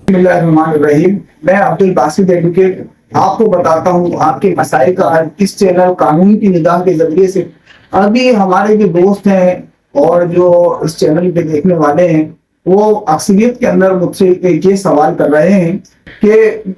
बिस्मिल्लाहिर्रहमानिर्रहीम। मैं अब्दुल बासित एडवोकेट आपको बताता हूँ आपके मसाइल का हल इस चैनल कानून की निगाह के जरिए से। अभी हमारे जो दोस्त हैं और जो इस चैनल पे देखने वाले हैं, वो अक्सरियत के अंदर मुझसे ये सवाल कर रहे हैं कि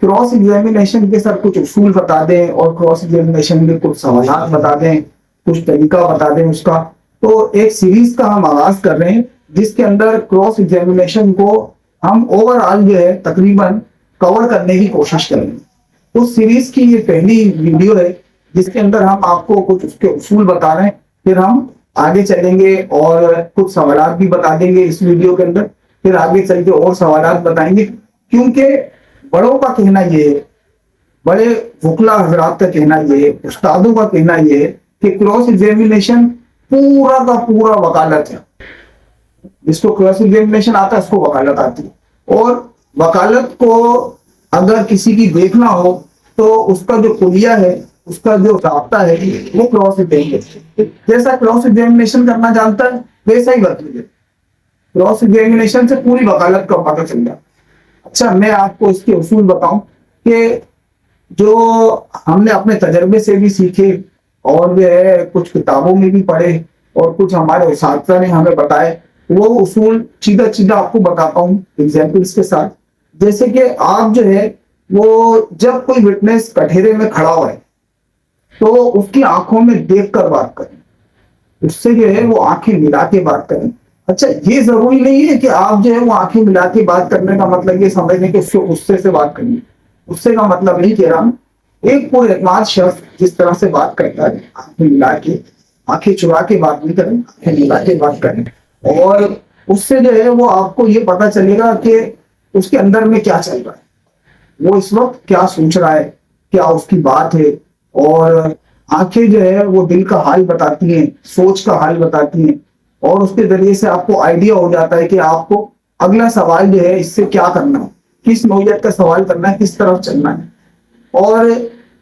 क्रॉस एग्जामिनेशन के सर कुछ उसूल बता दें और क्रॉस एग्जामिनेशन के कुछ सवाल बता दें, कुछ तरीका बता दें उसका। तो एक सीरीज का हम आगाज कर रहे हैं जिसके अंदर क्रॉस एग्जामिनेशन को हम ओवरऑल जो है तकरीबन कवर करने की कोशिश करेंगे। उस सीरीज की ये पहली वीडियो है जिसके अंदर हम आपको कुछ उसके उसूल बता रहे हैं। फिर हम आगे चलेंगे और कुछ सवालात भी बता देंगे इस वीडियो के अंदर। फिर आगे चल के और सवालात बताएंगे, क्योंकि बड़ों का कहना ये है, बड़े वकला हजरात का कहना ये है, उस्तादों का कहना ये है कि क्रॉस एग्जामिनेशन पूरा का पूरा वकालत है। जिसको क्रॉस एग्जामिनेशन आता है उसको वकालत आती है, और वकालत को अगर किसी की देखना हो तो उसका जो कुलिया है, उसका जो रास्ता है, वो क्रॉस एग्जामिनेशन। जैसा क्रॉस एग्जामिनेशन करना जानता है वैसा ही वर्क क्रॉस एग्जामिनेशन से पूरी वकालत का पता चल जाता है। अच्छा, मैं आपको इसके उसूल बताऊं कि जो हमने अपने तजर्बे से भी सीखे और जो है कुछ किताबों में भी पढ़े और कुछ हमारे उस्ताद ने हमें बताए, वो उसूल सीधा सीधा आपको बताता हूँ एग्जाम्पल्स के साथ। जैसे कि आप जो है वो जब कोई विटनेस कठेरे में खड़ा हुआ है तो उसकी आंखों में देख कर बात करें, उससे जो है वो आंखें मिला के बात करें। अच्छा, ये जरूरी नहीं है कि आप जो है वो आंखें मिला के बात करने का मतलब ये समझने कि उससे गुस्से से बात करनी, उससे का मतलब नहीं कह रहा हूं। एक कोई एतमाद शख्स जिस तरह से बात करता है, आंखें मिला के, आंखें चुरा के बात नहीं करें, आंखें मिला के बात करें, और उससे जो है वो आपको ये पता चलेगा कि उसके अंदर में क्या चल रहा है, वो इस वक्त क्या सोच रहा है, क्या उसकी बात है। और आंखें जो है वो दिल का हाल बताती हैं, सोच का हाल बताती हैं, और उसके जरिए से आपको आइडिया हो जाता है कि आपको अगला सवाल जो है इससे क्या करना है, किस नौयत का सवाल करना है, किस तरफ चलना है। और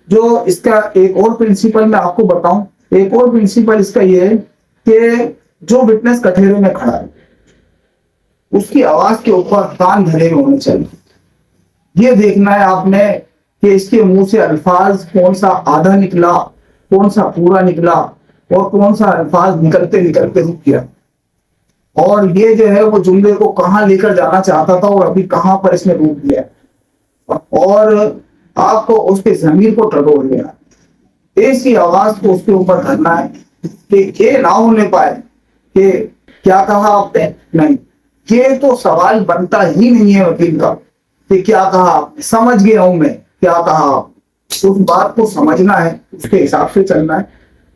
जो इसका एक और प्रिंसिपल मैं आपको बताऊं, एक और प्रिंसिपल इसका ये है कि जो विटनेस कठेरे में खड़ा है उसकी आवाज के ऊपर कान धरे हुए होने चाहिए। ये देखना है आपने कि इसके मुंह से अल्फाज कौन सा आधा निकला, कौन सा पूरा निकला, और कौन सा अल्फाज निकलते निकलते रुक गया, और ये जो है वो जुमले को कहां लेकर जाना चाहता था और अभी कहां पर इसने रोक दिया, और आपको उसके जमीर को टटोल लेना, ऐसी आवाज को उसके ऊपर धरना है कि ये ना होने पाए कि क्या कहा आपने, नहीं, ये तो सवाल बनता ही नहीं है वकील का कि क्या कहा आपने, समझ गया हूं मैं क्या कहा आप, उस बात को समझना है, उसके हिसाब से चलना है।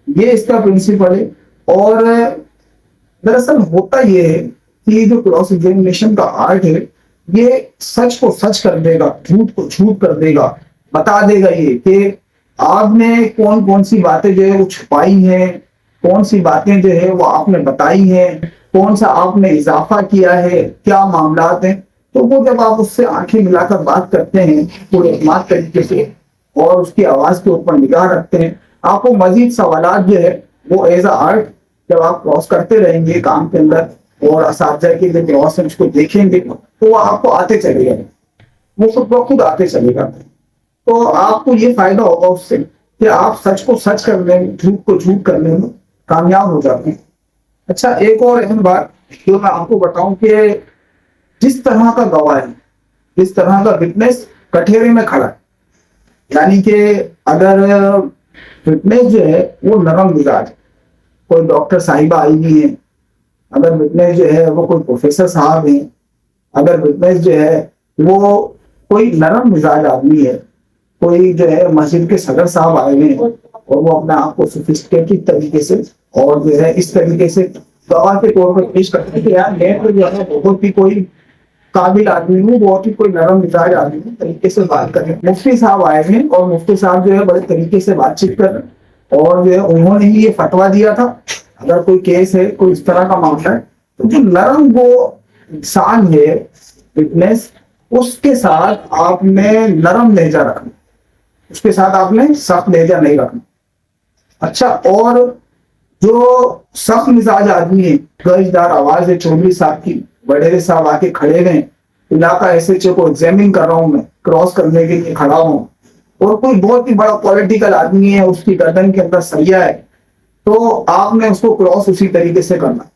ये इसका प्रिंसिपल है। और दरअसल होता ये है कि जो क्रॉस एग्जामिनेशन का आर्ट है, ये सच को सच कर देगा, झूठ को झूठ कर देगा, बता देगा ये कि आपने कौन कौन सी बातें जो है वो छुपाई हैं, कौन सी बातें जो है वो आपने बताई हैं, कौन सा आपने इजाफा किया है, क्या मामलात हैं। तो वो जब आप उससे आंखें मिलाकर बात करते हैं पूरे एतमाद तरीके से और उसकी आवाज के ऊपर निगाह रखते हैं, आपको मजीद सवालात जो है वो एज अ आर्ट जब आप क्रॉस करते रहेंगे काम के अंदर और असातिज़ा के जो क्रॉस है उसको देखेंगे तो वो आपको आते चलेगा, वो खुद ब खुद आते चलेगा। तो आपको ये फायदा होगा उससे कि आप सच को सच करने में, झूठ को झूठ करने में कामयाब हो जाते हैं। अच्छा, एक और अहम बात जो मैं आपको बताऊं कि जिस तरह का गवाह है, जिस तरह का विटनेस कठेरे में खड़ा है, यानी कि अगर विटनेस जो है वो नरम मिजाज, कोई डॉक्टर साहिबा आई हुई है, अगर विटनेस जो है वो कोई प्रोफेसर साहब है, अगर विटनेस जो है वो कोई नरम मिजाज आदमी है, कोई जो है मस्जिद के सदर साहब आए हुए हैं और वो अपने आप को सोफिस्टिकेटेड तरीके से और जो है इस तरीके से गवाह के तौर पर पेश करते हैं कि यार मैं तो जो है बहुत ही कोई काबिल आदमी हूँ, बहुत ही कोई नरम मिजाज आदमी हूँ, तरीके से बात करें। मुफ्ती साहब आए हैं और मुफ्ती साहब जो है बड़े तरीके से बातचीत कर रहे हैं और जो है उन्होंने ही ये फतवा दिया था अगर कोई केस है, कोई इस तरह का मामला है, तो जो नरम वो इंसान है विटनेस, उसके साथ आपने नरम लहजा रखना, उसके साथ आपने सख्त लहजा नहीं रखना। अच्छा, और जो सख्त मिजाज आदमी है, गजदार आवाज है, चौधरी साहब की, वडेरे साहब आके खड़े हैं इलाका एसएचओ को एग्जामिन कर रहा हूं, मैं क्रॉस करने के लिए खड़ा हूं, और कोई बहुत ही बड़ा पॉलिटिकल आदमी है, उसकी गर्दन के अंदर सरिया है, तो आपने उसको क्रॉस उसी तरीके से करना,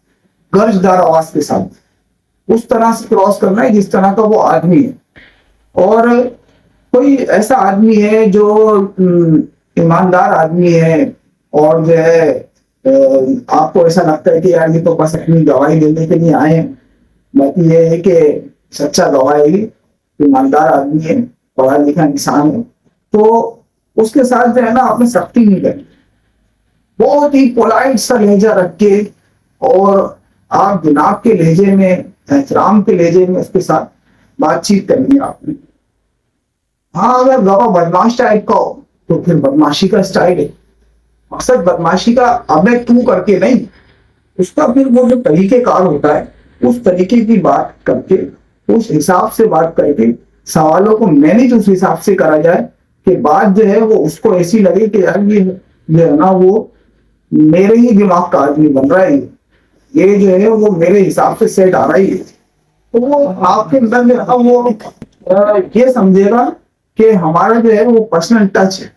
गर्जदार आवाज के साथ, उस तरह से क्रॉस करना है जिस तरह का वो आदमी है। और कोई ऐसा आदमी है जो ईमानदार आदमी है, और जो है आपको ऐसा लगता है कि यार ये तो बस अपनी गवाही देने के लिए आए हैं, बाकी ये है कि सच्चा गवाही, ईमानदार आदमी है, पढ़ा लिखा इंसान है, तो उसके साथ जो है ना आपने सख्ती नहीं करनी, बहुत ही पोलाइट सा लहजा रख के, और आप जनाब के लहजे में, एहतराम के लहजे में उसके साथ बातचीत करनी है आपने। हाँ, अगर गवाह बदमाश टाइप का हो तो फिर बदमाशी का स्टाइल है, मकसद बदमाशी का अबे तू करके नहीं, उसका फिर वो जो तरीकेकार होता है उस तरीके की बात करके, उस हिसाब से बात करके, सवालों को मैनेज उस हिसाब से करा जाए कि बात जो है वो उसको ऐसी लगे कि यार ये जो है ना वो मेरे ही दिमाग का आदमी बन रहा है, ये जो है वो मेरे हिसाब से सेट आ रहा है, तो वो आपके अंदर जो है वो ये समझेगा कि हमारा जो है वो पर्सनल टच है,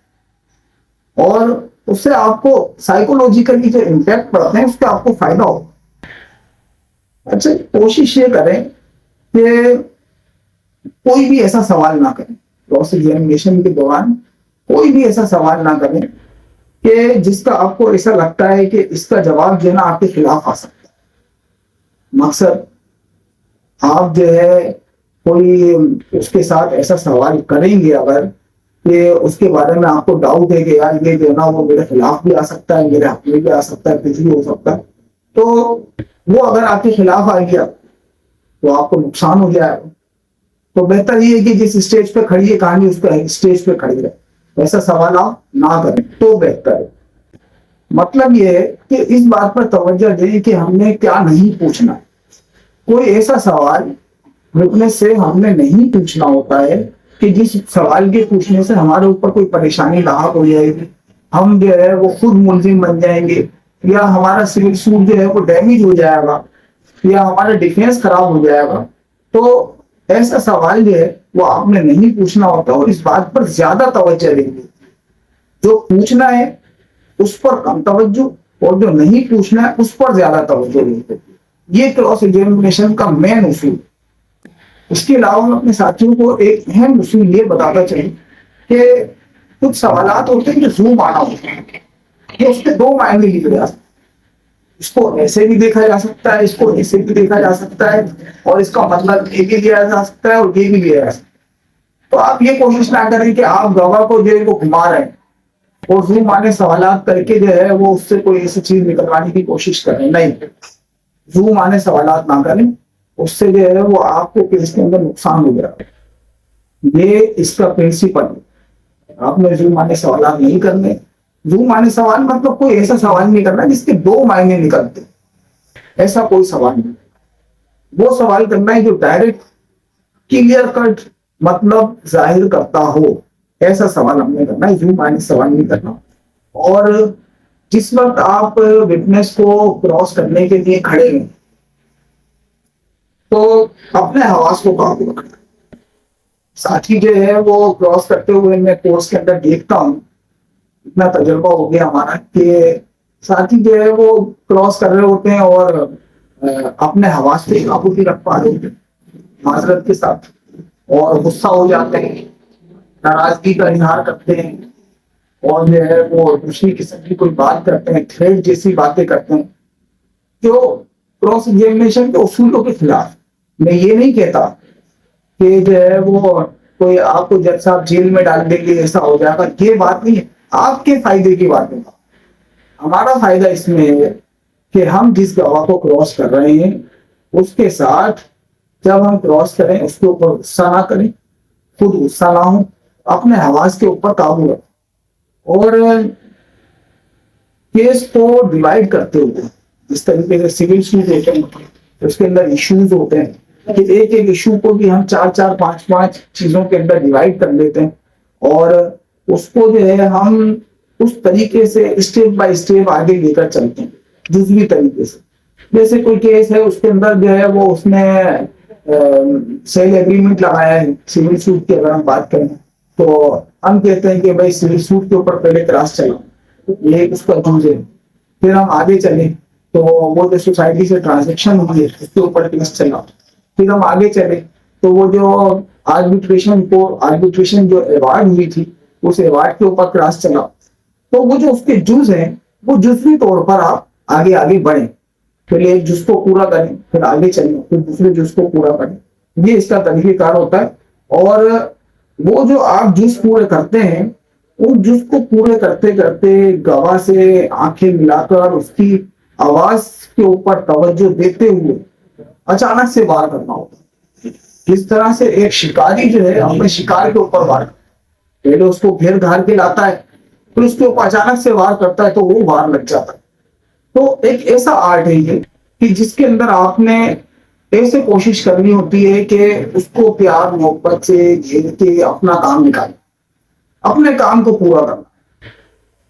और उससे आपको साइकोलॉजिकली जो इम्पैक्ट पड़ते हैं उससे आपको फायदा हो। अच्छा, कोशिश ये करें कि कोई भी ऐसा सवाल ना करें क्रॉस एग्जामिनेशन के दौरान, कोई भी ऐसा सवाल ना करें कि जिसका आपको ऐसा लगता है कि इसका जवाब जो है ना आपके खिलाफ आ सकता है। मकसद आप जो है कोई उसके साथ ऐसा सवाल करेंगे अगर कि उसके बारे में आपको डाउट है कि यार ये जो है ना वो मेरे खिलाफ भी आ सकता है, मेरे हक में भी आ सकता है, कुछ भी हो सकता है, तो वो अगर आपके खिलाफ आ गया तो आपको नुकसान हो जाएगा। तो बेहतर ये है कि जिस स्टेज पे खड़ी है कहानी उस पर स्टेज पे खड़ी है, ऐसा सवाल आप ना करें तो बेहतर है। मतलब ये है कि इस बात पर तवज्जो दें कि हमने क्या नहीं पूछना। कोई ऐसा सवाल रुकने से हमने नहीं पूछना होता है कि जिस सवाल के पूछने से हमारे ऊपर कोई परेशानी लाक हो जाएगी, हम जो है वो खुद मुलजिम बन जाएंगे, या हमारा सिविल सूट जो है वो डैमेज हो जाएगा, या हमारा डिफेंस खराब हो जाएगा। तो ऐसा सवाल जो है वो आपने नहीं पूछना होता, और इस बात पर ज्यादा तवज्जो देंगे। जो पूछना है उस पर कम तवज्जो, और जो नहीं पूछना है उस पर ज्यादा तवज्जो देंगे। ये क्रॉस एग्जामिनेशन का मेन उसूल। इसके अलावा मैं अपने साथियों को एक अहम उसूल ये बताता चलूं कि कुछ सवालात होते हैं जो जूम आना होते हैं, ये उसके दो मायने लिखे जा सकते हैं। इसको ऐसे भी देखा जा सकता है, इसको ऐसे भी देखा जा सकता है, और इसका मतलब ये भी लिया जा सकता है और ये भी लिया जा सकता है। तो आप ये कोशिश ना करें कि आप गवाह को जो है वो घुमा रहे हैं और जूम आने सवालात करके जो है वो उससे कोई ऐसी चीज निकलवाने की कोशिश करें, नहीं, जूम आने सवालात ना करें, उससे जो है वो आपको केस के अंदर नुकसान हो जाएगा। ये इसका प्रिंसिपल है। आपने जूम आने सवालात नहीं करने। जूम आने सवाल मतलब कोई ऐसा सवाल नहीं करना जिसके दो मायने निकलते, ऐसा कोई सवाल नहीं। वो सवाल करना है जो डायरेक्ट क्लियर कट मतलब जाहिर करता हो, ऐसा सवाल हमने करना है, जूम आने सवाल नहीं करना। और जिस वक्त आप विटनेस को क्रॉस करने के लिए खड़े हैं तो अपने हवास को काबू रखना। साथी जो है वो क्रॉस करते हुए मैं कोर्स के अंदर देखता हूँ, इतना तजुर्बा हो गया हमारा कि साथी जो है वो क्रॉस कर रहे होते हैं और अपने हवास पे काबू भी रख पा रहे होते हैं माजरत के साथ, और गुस्सा हो जाते हैं, नाराजगी का इजहार करते हैं, और जो है वो दूसरी किस्म की कोई बात करते हैं, थ्रेड जैसी बातें करते हैं जो क्रॉस एग्जामिनेशन के उसूलों के खिलाफ। मैं ये नहीं कहता कि जो है वो कोई आपको जज साहब जेल में डाल देंगे ऐसा हो जाएगा, ये बात नहीं है, आपके फायदे की बात है। हमारा फायदा इसमें है कि हम जिस गवाह को क्रॉस कर रहे हैं उसके साथ जब हम क्रॉस करें उसके ऊपर गुस्सा ना करें, खुद गुस्सा ना हो, अपने हवास के ऊपर काबू रखें, और केस को डिवाइड करते हुए जिस तरीके से सिविल सूट होते हैं उसके अंदर इश्यूज होते हैं कि एक एक इशू को भी हम चार चार पांच पांच चीजों के अंदर डिवाइड कर लेते हैं, और उसको जो है हम उस तरीके से स्टेप बाय स्टेप आगे लेकर चलते हैं जुजवी तरीके से। जैसे कोई केस है उसके अंदर जो है वो उसने सेल एग्रीमेंट लगाया है सिविल सूट की अगर हम बात करें, तो हम कहते हैं कि भाई सिविल सूट के ऊपर पहले क्रॉस चला, ये उसका यूज है। फिर हम आगे चले तो वो जो सोसाइटी से ट्रांजेक्शन हुई है उसके ऊपर केस चला। फिर हम आगे चले तो वो जो आर्बिट्रेशन जो अवार्ड हुई थी उस अवार्ड के ऊपर क्रॉस चला। तो वो जो उसके जुज हैं वो जुजवी तौर पर आप आगे आगे बढ़े, पहले एक जुज को पूरा करें फिर आगे चलें फिर दूसरे जुज को पूरा करें, ये इसका तरीकेकार होता है। और वो जो आप जुज पूरे करते हैं उन जुज को पूरे करते करते गवाह से आंखें मिलाकर उसकी आवाज के ऊपर तवज्जो देते हुए अचानक से वार करना होता है। किस तरह से एक शिकारी जो है अपने शिकार के ऊपर वार, पहले उसको घेर घार के लाता है फिर उसके ऊपर अचानक से वार करता है तो वो वार लग जाता है। तो एक ऐसा आर्ट है ये कि जिसके अंदर आपने ऐसे कोशिश करनी होती है कि उसको प्यार मोहब्बत से घेर के अपना काम निकाले, अपने काम को पूरा करना,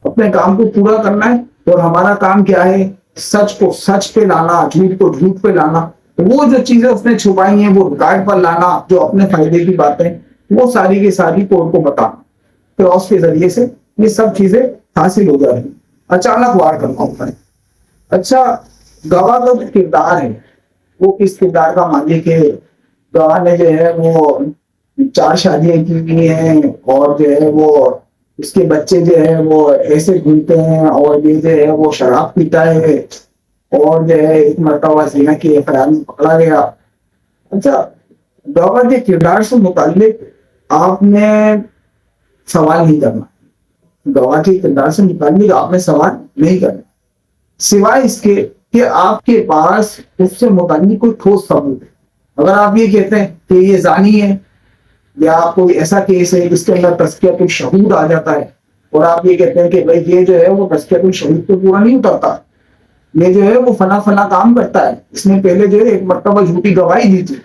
अपने काम को पूरा करना है। और हमारा काम क्या है, सच को सच पे लाना, झूठ को झूठ पे लाना, वो जो चीजें उसने छुपाई हैं वो रिकॉर्ड पर लाना, जो अपने फायदे की बातें वो सारी की सारी कोर्ट को बताना, क्रॉस के जरिए से ये सब चीजें हासिल हो जा रही। अचानक वार करना होता है। अच्छा, गवाह का जो किरदार है वो किस किरदार का मालिक है। गवाह ने जो है वो 4 शादियां की हुई हैं और जो है वो उसके बच्चे जो है वो ऐसे घूमते हैं और ये जो है वो शराब पीता है और जो है एक मरतबा ज़िना की एफआईआर में पकड़ा गया। अच्छा, गवाह के किरदार से मुताल्लिक आपने सवाल नहीं करना, गवाह के किरदार से मुताल्लिक आपने सवाल नहीं करना, सिवाय इसके कि आपके पास उससे मुताल्लिक कोई ठोस सबूत है। अगर आप ये कहते हैं कि ये जानी है या कोई ऐसा केस है जिसके अंदर तज़कियतुल शहूद आ जाता है और आप ये कहते हैं कि भाई ये जो है वो तज़कियतुल शहूद तो पूरा नहीं उतरता, ये जो है वो फला फला काम करता है, इसने पहले जो है एक मरतबा झूठी गवाही दी थी,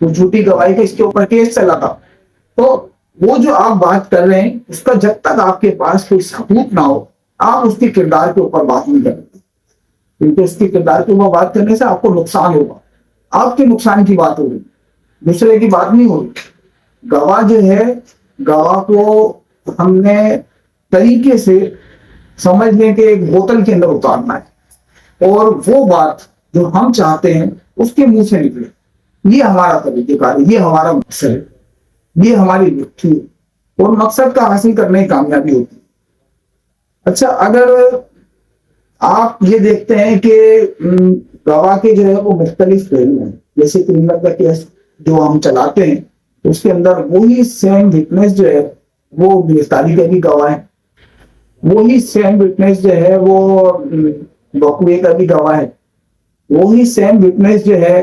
तो झूठी गवाही का इसके ऊपर केस चला था, तो वो जो आप बात कर रहे हैं उसका जब तक आपके पास कोई सबूत ना हो आप उसके किरदार के ऊपर बात नहीं करेंगे, क्योंकि उसके किरदार के ऊपर बात करने से आपको नुकसान होगा, आपके नुकसान की बात होगी, दूसरे की बात नहीं होगी। गवाह जो है, गवाह को हमने तरीके से समझ लें कि एक बोतल के अंदर उतारना है और वो बात जो हम चाहते हैं उसके मुंह से निकले, ये हमारा तरीकेकार है, ये हमारा मकसद है, ये हमारी युक्ति है और मकसद का हासिल करने की कामयाबी होती है। अच्छा, अगर आप ये देखते हैं कि गवाह के जो है वो मुख्तलिफ पहलू हैं, जैसे क्रिमिनल का केस जो हम चलाते हैं तो उसके अंदर वही सेम विटनेस जो है वो गिरफ्तारी का भी गवाह है, वही सेम विटनेस जो है वो बकुए का भी गवाह है, वही सेम विटनेस जो है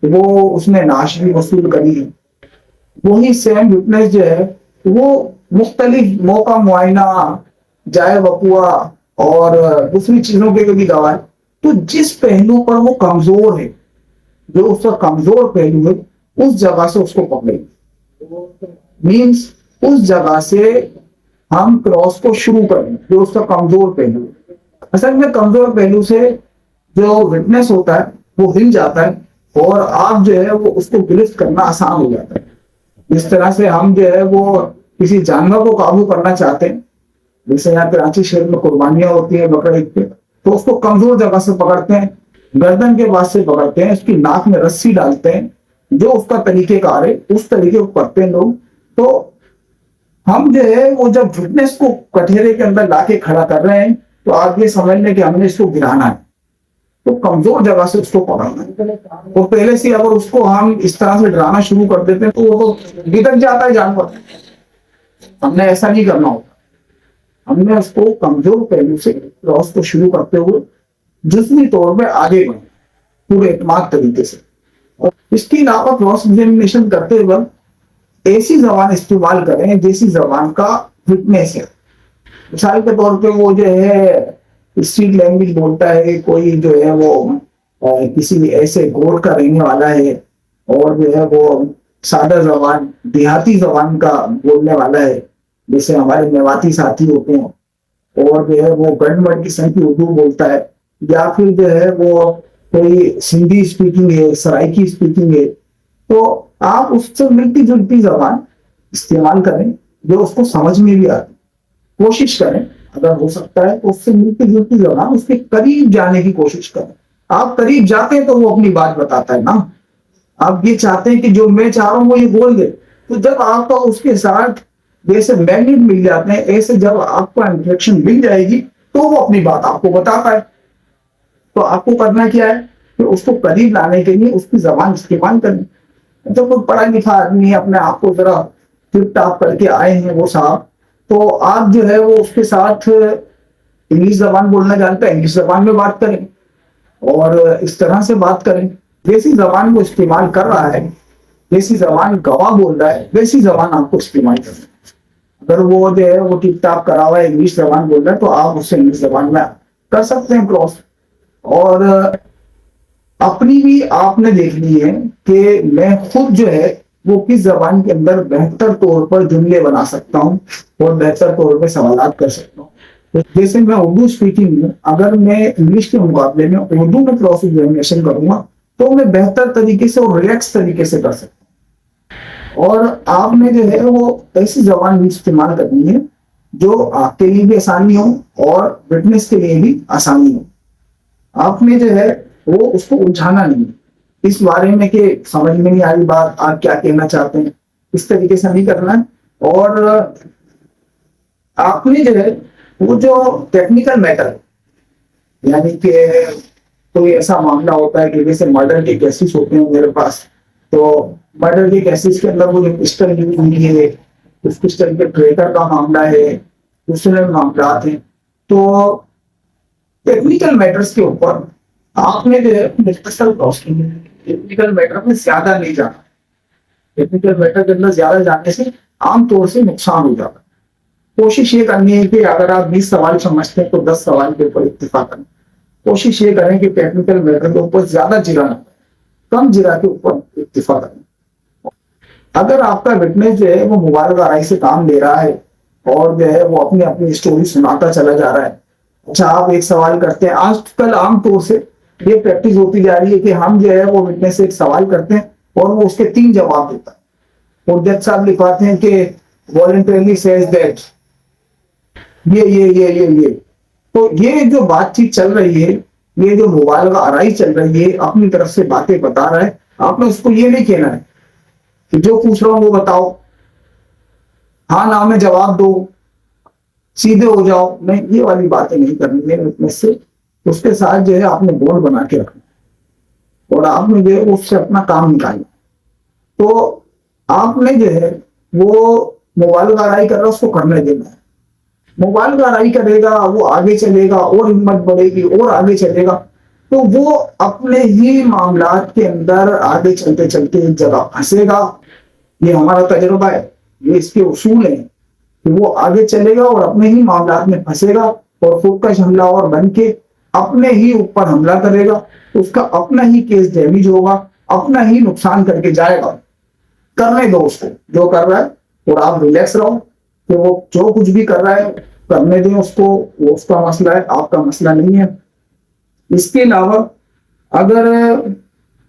वो उसने नाश भी वसूल करी है, वही सेम विटनेस जो है वो मुख्तलिफ मौका मुआयना जाए वकुआ और दूसरी चीजों के भी गवाह है। तो जिस पहलू पर वो कमजोर है, जो उसका कमजोर पहलू है उस जगह से उसको पकड़ेंगे, मीन्स उस जगह से हम क्रॉस को शुरू करें जो उसका कमजोर पहलू है। असल में कमजोर पहलू से जो विटनेस होता है वो हिल जाता है और आप जो है वो उसको गिरफ्त करना आसान हो जाता है। जिस तरह से हम जो है वो किसी जानवर को काबू करना चाहते हैं, जैसे यहाँ कराची शहर में कुर्बानियां होती है बकरा ईद पे, तो उसको कमजोर जगह से पकड़ते हैं, गर्दन के बाद से पकड़ते हैं, उसकी नाक में रस्सी डालते हैं, जो उसका तरीकेकार है उस तरीके को करते हैं लोग। तो हम जो है वो जब फिटनेस को कठेरे के अंदर लाके खड़ा कर रहे हैं तो आप ये समझ लें कि हमने इसको गिराना है, तो कमजोर जगह से उसको पकड़ना है। तो पहले से अगर उसको हम इस तरह से डराना शुरू कर देते हैं तो वो तो गिरक जाता है जानवर, हमने ऐसा नहीं करना होता, हमने उसको कमजोर पहलू से क्रॉस को शुरू करते हुए जिस्मी तौर पे आगे बढ़े पूरे एतमाद तरीके से। और इसके अलावा क्रॉस एग्जामिनेशन करते वक्त ऐसी जबान इस्तेमाल करें जैसी जबान का फिटनेस है। मिसाल के तौर पे वो जो है स्ट्रीट लैंग्वेज बोलता है, कोई जो है वो किसी ऐसे गोर का रहने वाला है और जो है वो सादा जबान देहाती जबान का बोलने वाला है, जैसे हमारे मेवाती साथी होते हैं, और जो है वो गढ़मढ़ किस्म की उर्दू बोलता है, या फिर जो है वो कोई सिंधी स्पीकिंग है, सराइकी स्पीकिंग है, तो आप उससे मिलती जुलती जबान इस्तेमाल करें जो उसको समझ में भी आती। कोशिश करें, अगर हो सकता है तो उससे मिलती जुलती जबान उसके करीब जाने की कोशिश करें। आप करीब जाते हैं तो वो अपनी बात बताता है ना। आप ये चाहते हैं कि जो मैं चाह रहा हूं वो ये बोल दे, तो जब आपको उसके साथ जैसे मैग्नेट मिल जाते हैं, ऐसे जब आपको इंटरेक्शन मिल जाएगी तो वो अपनी बात आपको बताता है। तो आपको करना क्या है कि उसको करीब लाने के लिए उसकी जबान इस्तेमाल करें। जब कोई पढ़ा लिखा आदमी है, अपने आप को जरा टिप टाप करके आए हैं वो साहब, तो आप जो है वो उसके साथ इंग्लिश जबान बोलना जानता है, इंग्लिश जबान में बात करें और इस तरह से बात करें। जैसी जबान वो इस्तेमाल कर रहा है, जैसी जबान गवाह बोल रहा है, वैसी जबान आपको इस्तेमाल करनी है। अगर वो जो है वो टिप टाप करा हुआ है, इंग्लिश जबान बोल रहा है, तो आप उससे इंग्लिश जबान में कर सकते हैं क्रॉस। और अपनी भी आपने देखनी है कि मैं खुद जो है वो किस जबान के अंदर बेहतर तौर पर जुमले बना सकता हूँ और बेहतर तौर पर सवालात कर सकता हूँ। तो जैसे मैं उर्दू स्पीकिंग हूँ, अगर मैं इंग्लिश के मुकाबले में उर्दू में क्रॉस एग्जामिनेशन करूंगा तो मैं बेहतर तरीके से और रिलैक्स तरीके से कर सकता हूँ। और आपने जो है वो ऐसी जबान भी इस्तेमाल करनी है जो आपके लिए भी आसानी हो और विटनेस के लिए भी आसानी हो। आपने जो है वो उसको उलझाना नहीं, इस बारे में कि समझ में नहीं आ रही बात, आप क्या कहना चाहते हैं, इस तरीके से नहीं करना है। और आपने जो है वो जो टेक्निकल मैटर, यानी कि कोई ऐसा मामला होता है कि जैसे मर्डर के केसेस होते हैं मेरे पास, तो मर्डर के केसेस के अंदर वो जो पिस्टल यूज हुई है, उस पिस्टल के ट्रेकर का मामला है, दूसरे मामला हैं, तो टेक्निकल मैटर्स के ऊपर आपने जो है मुख्तसर क्रॉसिंग, टेक्निकल मैटर में ज्यादा नहीं जाना। टेक्निकल मैटर के अंदर ज्यादा जाने से आमतौर से नुकसान हो जाता है। कोशिश ये करनी है कि अगर आप 20 सवाल समझते हैं तो 10 सवाल के ऊपर इत्तिफाक करें। कोशिश ये करें कि टेक्निकल मैटर के ऊपर ज्यादा जिरा ना, कम जिरा के ऊपर इत्तिफाक करें। अगर आपका विटनेस जो है वो मुबारक आराई से काम ले रहा है और जो है वो अपनी अपनी स्टोरी सुनाता चला जा रहा है, अच्छा आप एक सवाल करते हैं, आजकल आमतौर से ये प्रैक्टिस होती जा रही है कि हम जो है वो विटनेस से एक सवाल करते हैं और वो उसके 3 जवाब देता है। और जज साहब लिखवाते हैं कि वॉलंटरली सेज दैट, ये तो ये जो बातचीत चल रही है, ये जो मुबालगा आराई चल रही है, अपनी तरफ से बातें बता रहा है, आपने उसको ये नहीं कहना है कि जो पूछ रहा हूं वो बताओ, हाँ ना में जवाब दो, सीधे हो जाओ। नहीं, ये वाली बातें नहीं करनी है विटनेस से। उसके साथ जो है आपने बॉन्ड बना के रखना और आपने जो है उससे अपना काम निकालना। तो आपने जो है वो मोबाइल का लड़ाई कर रहा है उसको करने देना है। मोबाइल का लड़ाई करेगा, वो आगे चलेगा और हिम्मत बढ़ेगी और आगे चलेगा, तो वो अपने ही मामलात के अंदर आगे चलते चलते एक जगह फंसेगा। ये हमारा तजुर्बा है, ये इसके उसूल है कि वो आगे चलेगा और अपने ही मामलात में फंसेगा और खुदकश हमलावर बन के अपने ही ऊपर हमला करेगा, तो उसका अपना ही केस डैमेज होगा, अपना ही नुकसान करके जाएगा। करने दो उसको जो कर रहा है और आप रिलैक्स रहो कि वो जो कुछ भी कर रहा है करने दें उसको, वो उसका मसला है, आपका मसला नहीं है। इसके अलावा अगर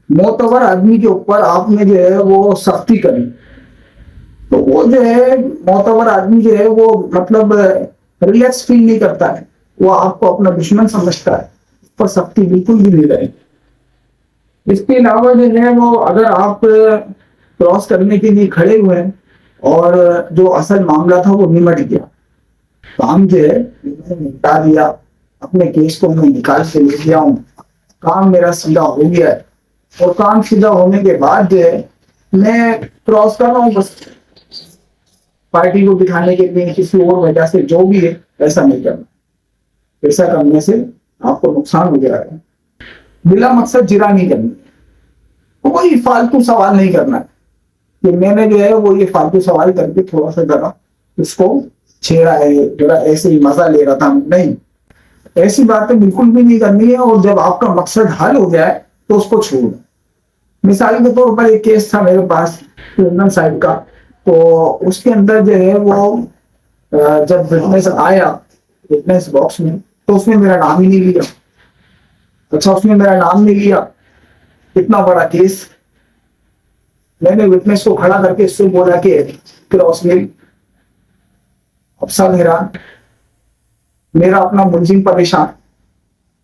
मोतबर आदमी के ऊपर आपने जो है वो सख्ती करी, तो वो जो है मोतबर आदमी जो है वो मतलब रिलैक्स फील नहीं करता है, वो आपको अपना दुश्मन समझता है, उस पर सख्ती बिल्कुल भी नहीं रहेगी। इसके अलावा जो है वो अगर आप क्रॉस करने के लिए खड़े हुए हैं और जो असल मामला था वो निमट गया, काम जो है निपटा दिया, अपने केस को मैं निकाल के ले गया हूँ, काम मेरा सीधा हो गया है। और काम सीधा होने के बाद जो है मैं क्रॉस कर रहा हूँ बस पार्टी को दिखाने के लिए, किसी और वजह से, जो भी है, ऐसा नहीं करना। ऐसा करने से आपको नुकसान हो जाएगा। बिला मकसद जिरा नहीं करनी, कोई फालतू सवाल नहीं करना है कि मैंने जो है वो ये फालतू सवाल करके थोड़ा सा जरा उसको छेड़ा है, जरा ऐसे ही मजा ले रहा था। नहीं, ऐसी बातें बिल्कुल भी नहीं करनी है। और जब आपका मकसद हल हो जाए तो उसको छोड़। मिसाल के तौर पर एक केस था मेरे पास लंदन साइड का, तो उसके अंदर जो है वो जब विटनेस आया विटनेस बॉक्स में, तो उसने मेरा नाम ही नहीं लिया। अच्छा, उसने मेरा नाम नहीं लिया, इतना बड़ा केस, मैंने विटनेस को खड़ा करके इससे बोला कि क्रॉस मेल। अब सब हैरान, मेरा अपना मुलजिम परेशान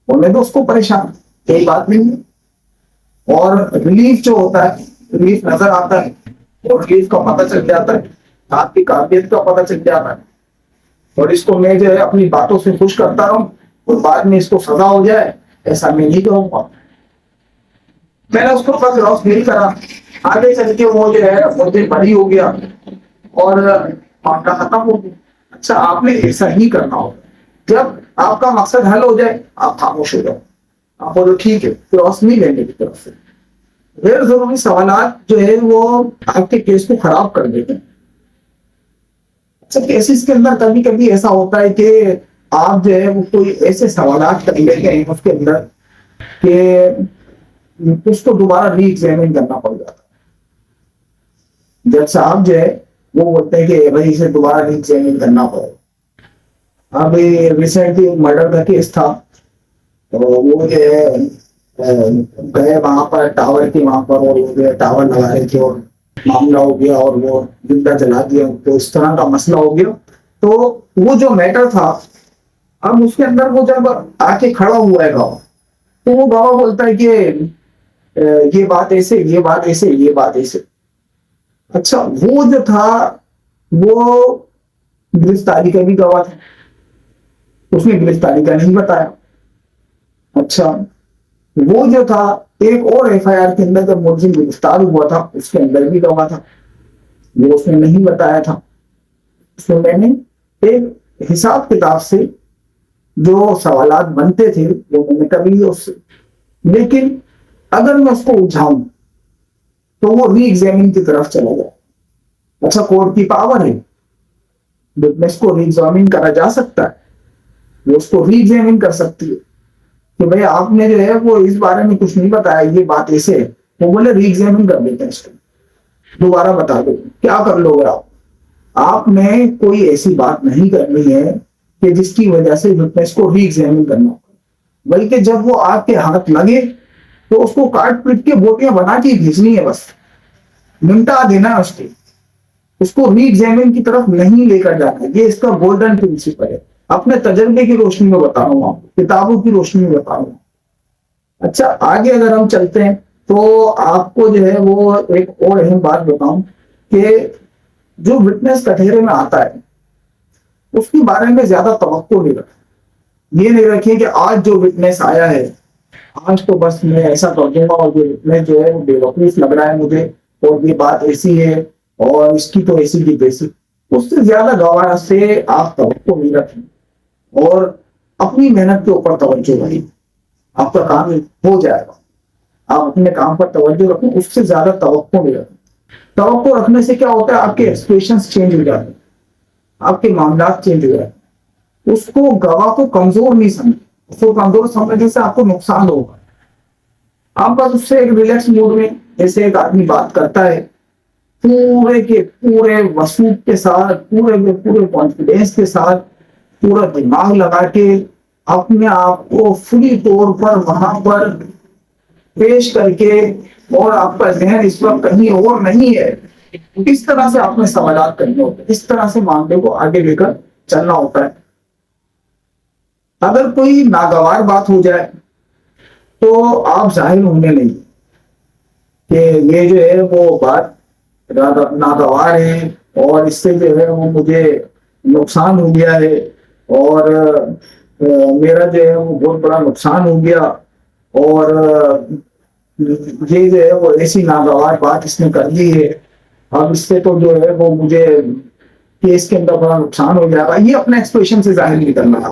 और मैं दोस्त को परेशान, कोई बात नहीं है। और रिलीफ जो होता है, रिलीफ नजर आता है और रिलीफ का पता चल जाता है, आपकी काबिलियत का पता चल जाता है। और इसको मैं जो है अपनी बातों से खुश करता रहूं और बाद में इसको सजा हो जाए, ऐसा मैं नहीं करूंगा। मैंने उसको बस क्रॉस मेल करा, आगे चल के वो जो है मुझे बड़ी हो गया और मामला खत्म हो गया। अच्छा, आपने ऐसा ही करना होगा। जब आपका मकसद हल हो जाए आप खामोश हो जाओ, आप बोलो ठीक है, क्रॉस नहीं लेने की तरफ से। गैर जरूरी सवालात जो है वो आपके केस को खराब कर देते हैं। अच्छा, केसेस के अंदर कभी कभी ऐसा होता है कि आप जो है वो कोई ऐसे सवालात कर लेते हैं उसके अंदर कि उसको दोबारा री एग्जामिन करना पड़ जाता है। जज साहब जो है वो बोलते हैं कि भाई इसे दोबारा री एग्जामिन करना पड़ेगा। अभी रिसेंटली मर्डर का केस था, तो वो जो है गए वहां पर टावर के वहां पर और वो टावर लगा रहे थे और मामला हो गया और वो जिंदा जला दिया, तो इस तरह का मसला हो गया। तो वो जो मैटर था, अब उसके अंदर वो जब आके खड़ा हुआ है गवाह, तो वो गवाह बोलता है कि ये बात ऐसे, ये बात ऐसे, ये बात ऐसे। अच्छा, वो जो था वो गिरफ्तारी का भी गवाह था, उसने गिरफ्तारी का नहीं बताया। अच्छा, वो जो था एक और एफआईआर के अंदर जब मुलजिम गिरफ्तार हुआ था उसके अंदर भी गवाह था, वो उसने नहीं बताया था। उसमें मैंने एक हिसाब किताब से जो सवालात बनते थे वो मैंने कर लिए उससे, लेकिन अगर मैं उसको उलझाऊं तो वो री एग्जामिन की तरफ चला जाए। अच्छा, कोर्ट की पावर है, विटनेस को री एग्जामिन करा जा सकता है, वो उसको री एग्जामिन कर सकती है कि भाई आपने जो है वो इस बारे में कुछ नहीं बताया, ये बात ऐसे है। वो बोले री एग्जामिन कर देते हैं इसको, दोबारा बता दो। क्या कर लोगे आप? आपने कोई ऐसी बात नहीं करनी है कि जिसकी वजह से विटनेस को री एग्जामिन करना हो, बल्कि जब वो आपके हाथ लगे तो उसको काट पीट के बोटियां बना के भेजनी है, बस निपटा देना है उसको री एग्जामिन की तरफ नहीं लेकर जाना। ये इसका गोल्डन प्रिंसिपल है। अपने तजर्बे की रोशनी में बता रहा हूँ आपको, किताबों की रोशनी में बता रहा हूँ। अच्छा, आगे अगर हम चलते हैं तो आपको जो है वो एक और अहम बात बताऊं कि जो विटनेस कठघरे में आता है उसके बारे में ज्यादा तवक्को नहीं रखें। ये नहीं रखिए कि आज जो विटनेस आया है आज तो बस मैं ऐसा कर दूंगा और ये विटनेस जो है वो बेवकूफ लग रहा है मुझे और ये बात ऐसी है और इसकी तो ऐसी की तैसी। उससे ज्यादा गवाह से आप तवक्को नहीं रखें और अपनी मेहनत के ऊपर तवज्जो रखें, आपका काम हो जाएगा। आप अपने काम पर तवज्जो रखें, उससे ज्यादा तवक्को नहीं रखें। तवक्को रखने से क्या होता है, आपके एक्सप्रेशंस चेंज हो जाते हैं, आपके मामला चेंज हो जाते हैं। उसको गवाह को कमजोर नहीं समझे, उसको कमजोर समझने से आपको नुकसान होगा। आप बस उससे एक रिलैक्स मूड में, जैसे एक आदमी बात करता है पूरे के पूरे वसूख के साथ, पूरे के पूरे कॉन्फिडेंस के साथ, पूरा दिमाग लगा के अपने आप को फुली तौर पर वहां पर पेश करके, और आपका जहन इस वक्त कहीं और नहीं है, इस तरह से आपने सवालात करने होते हैं, इस तरह से मामले को आगे लेकर चलना होता है। अगर कोई नागवार बात हो जाए तो आप जाहिर होने नहीं कि ये जो है वो बात नागवार है और इससे जो है वो मुझे नुकसान हो गया है और मेरा जो है वो बहुत बड़ा नुकसान हो गया और ये जो है वो ऐसी नागवार बात इसने कर दी है, अब इससे तो जो है वो मुझे केस के अंदर बड़ा नुकसान हो जाएगा। ये अपने एक्सप्रेशन से जाहिर नहीं करना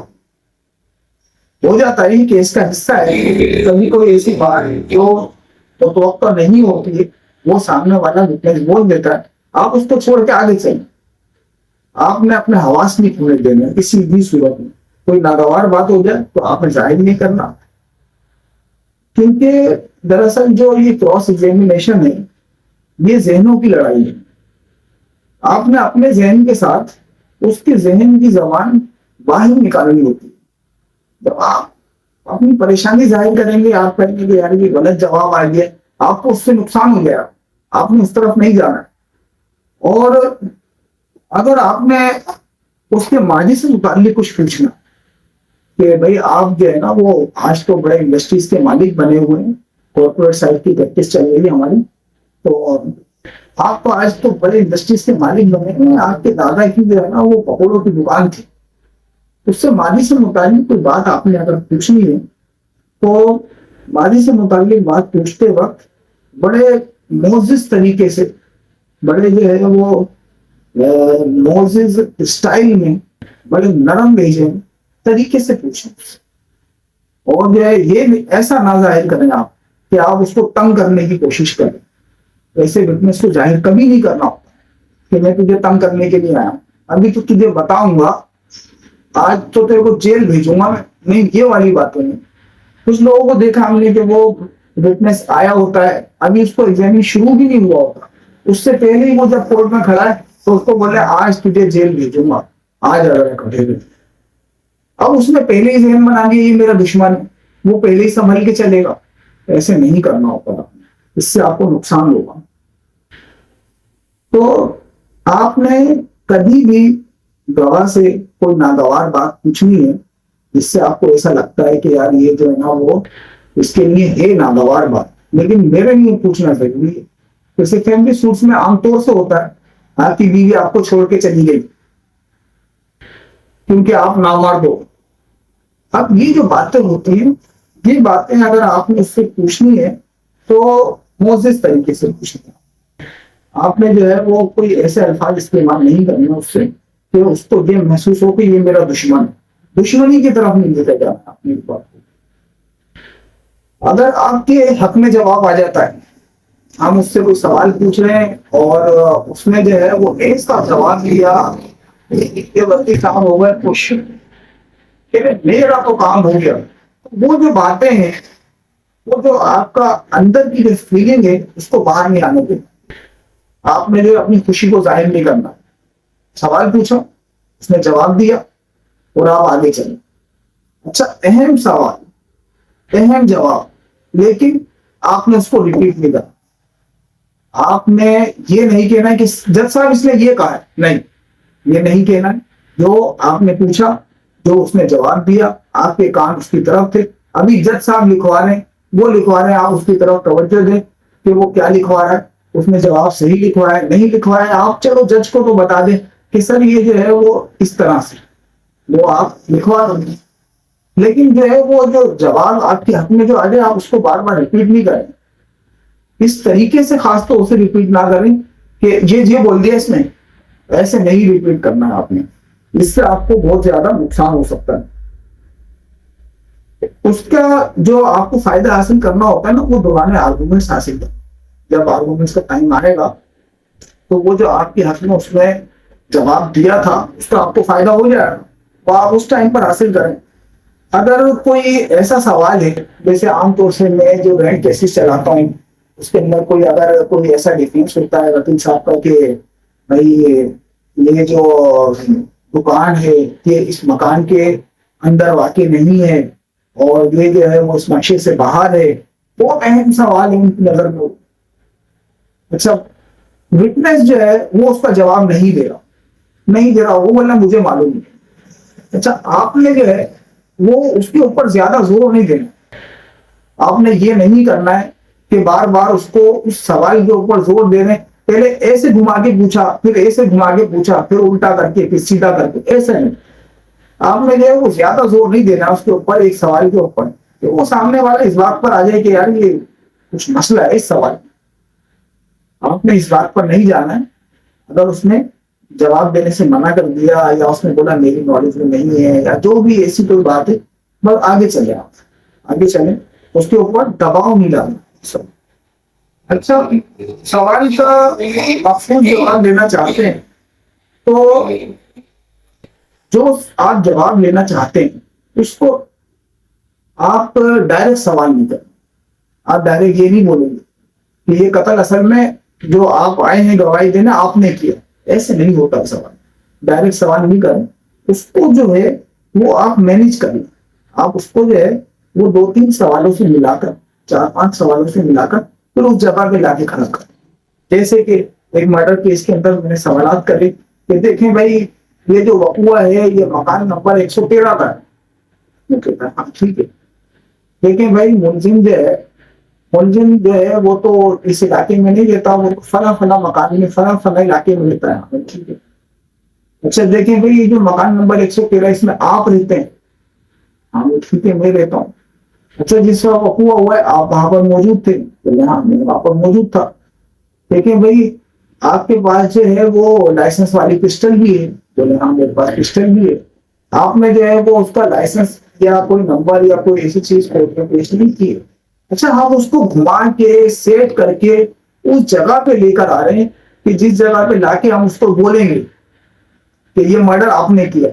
हो जाता है, केस का हिस्सा है। कभी कोई ऐसी बात जो तो नहीं होती है वो सामने वाला विटनेस बोल देता है, आप उसको छोड़ के आगे चलें। आपने अपने हवास नहीं खोने देने किसी भी सूरत में। कोई नागवार बात हो जाए तो आपने जाहिर नहीं करना, क्योंकि दरअसल जो ये क्रॉस एग्जामिनेशन है ये जहनों की लड़ाई है। आपने अपने जहन के साथ उसके जहन की जबान बाहर निकालनी होती है। जब आप अपनी परेशानी जाहिर करेंगे, आप कहेंगे कि यार ये गलत जवाब आ गया, आपको उससे नुकसान हो गया, आपने उस तरफ नहीं जाना है। और अगर आपने उसके माजी से मुताल्लिक कुछ पूछना कि भाई आप जो है ना वो आज तो बड़े इंडस्ट्रीज के मालिक बने हुए हैं, कॉर्पोरेट साइड की प्रैक्टिस चल रही है हमारी, तो आप तो आज तो बड़े इंडस्ट्रीज के मालिक बने हैं, आपके दादा की जो है ना वो पकौड़ों की दुकान थी, उससे माजी से मुताल्लिक कोई बात आपने अगर पूछनी है तो माजी से मुताल्लिक बात पूछते वक्त बड़े मोजिज तरीके से, बड़े जो है वो मोजिज स्टाइल में, बड़े नरम भेजे तरीके से पूछें। और जो है ये ऐसा ना जाहिर करें आप कि आप उसको तंग करने की कोशिश करें। ऐसे विटनेस को जाहिर कभी नहीं करना होता कि मैं तुझे तंग करने के लिए आया, अभी तो तुझे बताऊंगा, आज तो तेरे को जेल भेजूंगा मैं, नहीं ये वाली बातें नहीं। कुछ लोगों को देखा हमने कि वो विटनेस आया होता है, अभी उसको एग्जामिन शुरू भी नहीं हुआ होता, उससे पहले ही वो जब कोर्ट में खड़ा है तो उसको बोले आज तुझे जेल भेजूंगा, आज अगर कटे। अब उसने पहले ही जहन बना लिया ये मेरा दुश्मन है, वो पहले ही संभल के चलेगा। ऐसे नहीं करना होता, इससे आपको नुकसान होगा। तो आपने कभी भी गवाह से कोई नागवार बात पूछनी है जिससे आपको ऐसा लगता है कि यार ये जो है ना वो इसके लिए है नागवार बात, लेकिन मेरे लिए पूछना जरूरी है। जैसे फैमिली सूट्स में आमतौर से होता है, आपकी बीवी आपको छोड़ के चली गई क्योंकि आप ना मार दो। अब ये जो बातें होती हैं, ये बातें अगर आपने उससे पूछनी है तो मोजिज तरीके से पूछना। आपने जो है वो कोई ऐसे अल्फाज इस्तेमाल नहीं करना उससे कि उसको ये महसूस हो कि ये मेरा दुश्मन है, दुश्मनी की तरफ नहीं लेकर जाना अपनी बात को। अगर आपके हक में जवाब आ जाता है, हम उससे कोई सवाल पूछ रहे हैं और उसने जो है वो ऐसा जवाब दिया ये बल्कि काम हो गया खुश, मेरा तो काम हो गया, वो जो बातें हैं, वो जो आपका अंदर की जो फीलिंग है उसको बाहर नहीं आने देना। आपने जो अपनी खुशी को जाहिर नहीं करना। सवाल पूछा, उसने जवाब दिया और आप आगे चले। अच्छा, अहम सवाल, अहम जवाब, लेकिन आपने उसको रिपीट नहीं करा। आपने ये नहीं कहना कि जज साहब इसने ये कहा है, नहीं, ये नहीं कहना है। जो आपने पूछा, जो उसने जवाब दिया, आपके कान उसकी तरफ थे, अभी जज साहब लिखवा रहे हैं, वो लिखवा रहे हैं, आप उसकी तरफ तवज्जो दें कि वो क्या लिखवा रहा है, उसने जवाब सही लिखवाया नहीं लिखवाया, आप चलो जज को तो बता दें कि सर ये जो है वो इस तरह से, वो आप लिखवा दें। लेकिन जो है वो जो जवाब आपके हक में जो आ जाए आप उसको बार बार रिपीट नहीं करें। इस तरीके से खास तौर से रिपीट ना करें कि ये बोल दिया इसने, ऐसे नहीं रिपीट करना है आपने, इससे आपको बहुत ज्यादा नुकसान हो सकता है। उसका जो आपको फायदा हासिल करना होता है ना, वो दोबारा आर्गूमेंट्स हासिल करना। जब आर्गूमेंट्स का टाइम आएगा तो वो जो आपके हक में उसने जवाब दिया था उसका आपको फायदा हो जाएगा, तो आप उस टाइम पर हासिल करें। अगर कोई ऐसा सवाल है, जैसे आमतौर से मैं जो रैंक केसेस चलाता हूँ उसके अंदर कोई अगर कोई ऐसा डिफेंस होता है वकील साहब का कि भाई ये जो दुकान है ये इस मकान के अंदर वाकई नहीं है और ये जो है वो इस नक्शे से बाहर है, बहुत अहम सवाल है उनकी नजर में। अच्छा, विटनेस जो है वो उसका जवाब नहीं दे रहा, वो बोला मुझे मालूम नहीं। अच्छा, आपने जो है वो उसके ऊपर ज्यादा जोर नहीं देना। आपने ये नहीं करना है कि बार बार उसको उस सवाल के ऊपर जोर दे रहे, पहले ऐसे घुमा के पूछा, फिर ऐसे घुमा के पूछा, फिर उल्टा करके, फिर सीधा करके, ऐसे नहीं। आपने जो है वो ज्यादा जोर नहीं देना उसके ऊपर, एक सवाल के ऊपर, तो वो सामने वाला इस बात पर आ जाए कि यार ये कुछ मसला है इस सवाल। आपने इस बात पर नहीं जाना है। अगर उसने जवाब देने से मना कर दिया या उसने बोला मेरी नॉलेज में नहीं है या जो भी ऐसी कोई बात है, बस आगे चले, आप आगे चले, उसके ऊपर दबाव नहीं डालना। अच्छा, सवाल का मफहूम जवाब देना चाहते हैं तो जो आप जवाब लेना चाहते हैं उसको आप डायरेक्ट सवाल नहीं करें। आप डायरेक्ट ये नहीं बोलेंगे कि ये कत्ल असल में जो आप आए हैं गवाही देना आपने किया, ऐसे नहीं होता सवाल। डायरेक्ट सवाल नहीं करें, उसको जो है वो आप मैनेज करें। आप उसको जो है वो 2-3 सवालों से मिलाकर, 4-5 सवालों से मिलाकर फिर उस जगह पे लाके खड़ा करें। जैसे कि एक मर्डर केस के अंदर मैंने सवाल करे कि देखें भाई, ये जो वकूआ है ये मकान नंबर 113 का है। मैं कहता हाँ ठीक है। देखें भाई, मुलजिम जो है वो तो इस इलाके में नहीं रहता, वो तो फला फला मकान में फला फला इलाके में रहता है। ठीक है। अच्छा देखें भाई, ये जो मकान नंबर 113 इसमें आप रहते हैं? हाँ ठीक है, मैं रहता हूँ। अच्छा जिस वक्त वकूआ हुआ है आप वहां पर मौजूद थे? तो हाँ मैं वहां पर मौजूद था। देखिए भाई, आपके पास जो है वो लाइसेंस वाली पिस्टल भी है? बोले हाँ मेरे पास पिस्टल भी है। आपने जो है वो उसका लाइसेंस या कोई नंबर या कोई ऐसी चीज कोर्ट में पेश नहीं की है। अच्छा, हम उसको घुमा के सेट करके उस जगह पे लेकर आ रहे हैं कि जिस जगह पे लाके हम उसको बोलेंगे कि ये मर्डर आपने किया।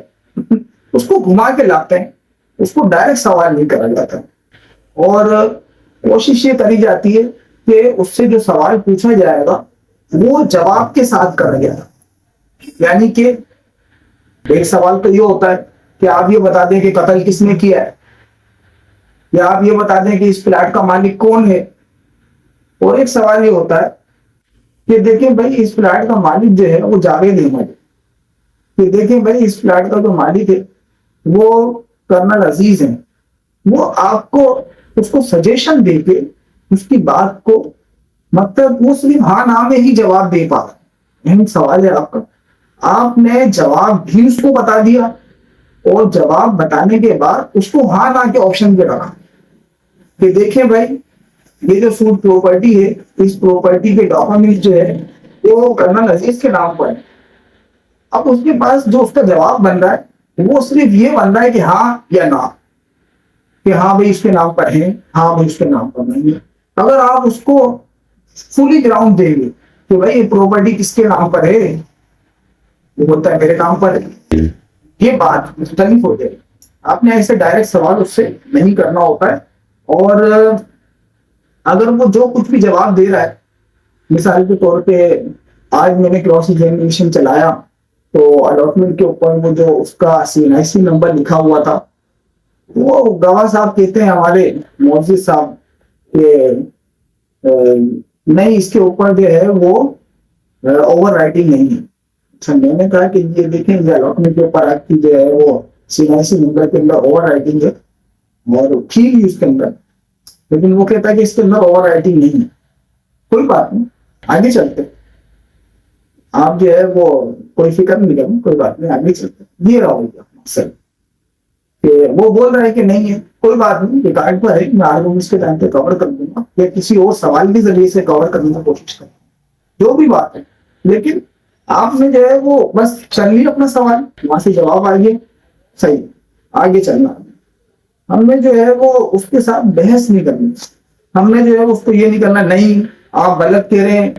उसको घुमा के लाते हैं, उसको डायरेक्ट सवाल नहीं करा जाता। और कोशिश ये करी जाती है कि उससे जो सवाल पूछा जाएगा वो जवाब के साथ करा जाएगा। यानी कि एक सवाल तो ये होता है कि आप ये बता दें कि कत्ल किसने किया है, या आप ये बता दें कि इस फ्लैट का मालिक कौन है। और एक सवाल ये होता है कि देखें भाई, इस फ्लैट का मालिक जो है वो जावेद अहमद है। कि देखें भाई, इस फ्लैट का जो मालिक है वो कर्नल अजीज है। वो आपको उसको सजेशन देके उसकी बात को, मतलब वो सिर्फ हाँ ना में ही जवाब दे पा रहा है। सवाल है आपका, आपने जवाब भी उसको बता दिया और जवाब बताने के बाद उसको हाँ ना के ऑप्शन पे रखा कि देखें भाई, ये जो सूट प्रॉपर्टी है, इस प्रॉपर्टी के डॉक्यूमेंट जो है वो कर्नल अजीज के नाम पर है। अब उसके पास जो उसका जवाब बन रहा है वो सिर्फ ये बन रहा है कि हाँ या ना, कि हाँ भाई इसके नाम पर है, हाँ भाई इसके नाम पर नहीं है। अगर आप उसको फुली ग्राउंड देंगे कि भाई ये प्रॉपर्टी किसके नाम पर है, वो बोलता है मेरे नाम पर है, ये बात मुख्तलिफ हो जाएगी। आपने ऐसे डायरेक्ट सवाल उससे नहीं करना होता है। और अगर वो जो कुछ भी जवाब दे रहा है, मिसाल के तौर पे आज मैंने क्रॉस एग्जामिनेशन चलाया तो अलॉटमेंट के ऊपर वो जो उसका CNIC नंबर लिखा हुआ था, वो गवाह साहब कहते हैं हमारे मोहसिन साहब के नहीं, इसके ऊपर जो है वो ओवर राइटिंग नहीं है। अच्छा, मैंने कहा कि ये देखें, ये अलॉटमेंट के ऊपर आपकी जो है वो CNIC नंबर के अंदर ओवर राइटिंग है और ठीक है उसके अंदर, लेकिन वो कहता है कि इसके अंदर ओवर राइटिंग नहीं है। कोई बात नहीं, आगे चलते। आप जो है वो कोई फिक्र नहीं करना, कोई बात नहीं, आगे चलते। ये रहा सर कि वो बोल रहा है कि नहीं है, कोई बात नहीं, रिकॉर्ड पर है, मैं आर्गुमेंट्स के टाइम पे कवर कर दूंगा या किसी और सवाल के जरिए से कवर करने की कोशिश करूंगा, जो भी बात है। लेकिन आपने जो है वो बस चल लिया अपना सवाल, वहां से जवाब आ गया, सही, आगे चलना। हमने जो है वो उसके साथ बहस नहीं करनी, हमने जो है उसको ये नहीं करना नहीं आप गलत कह रहे हैं,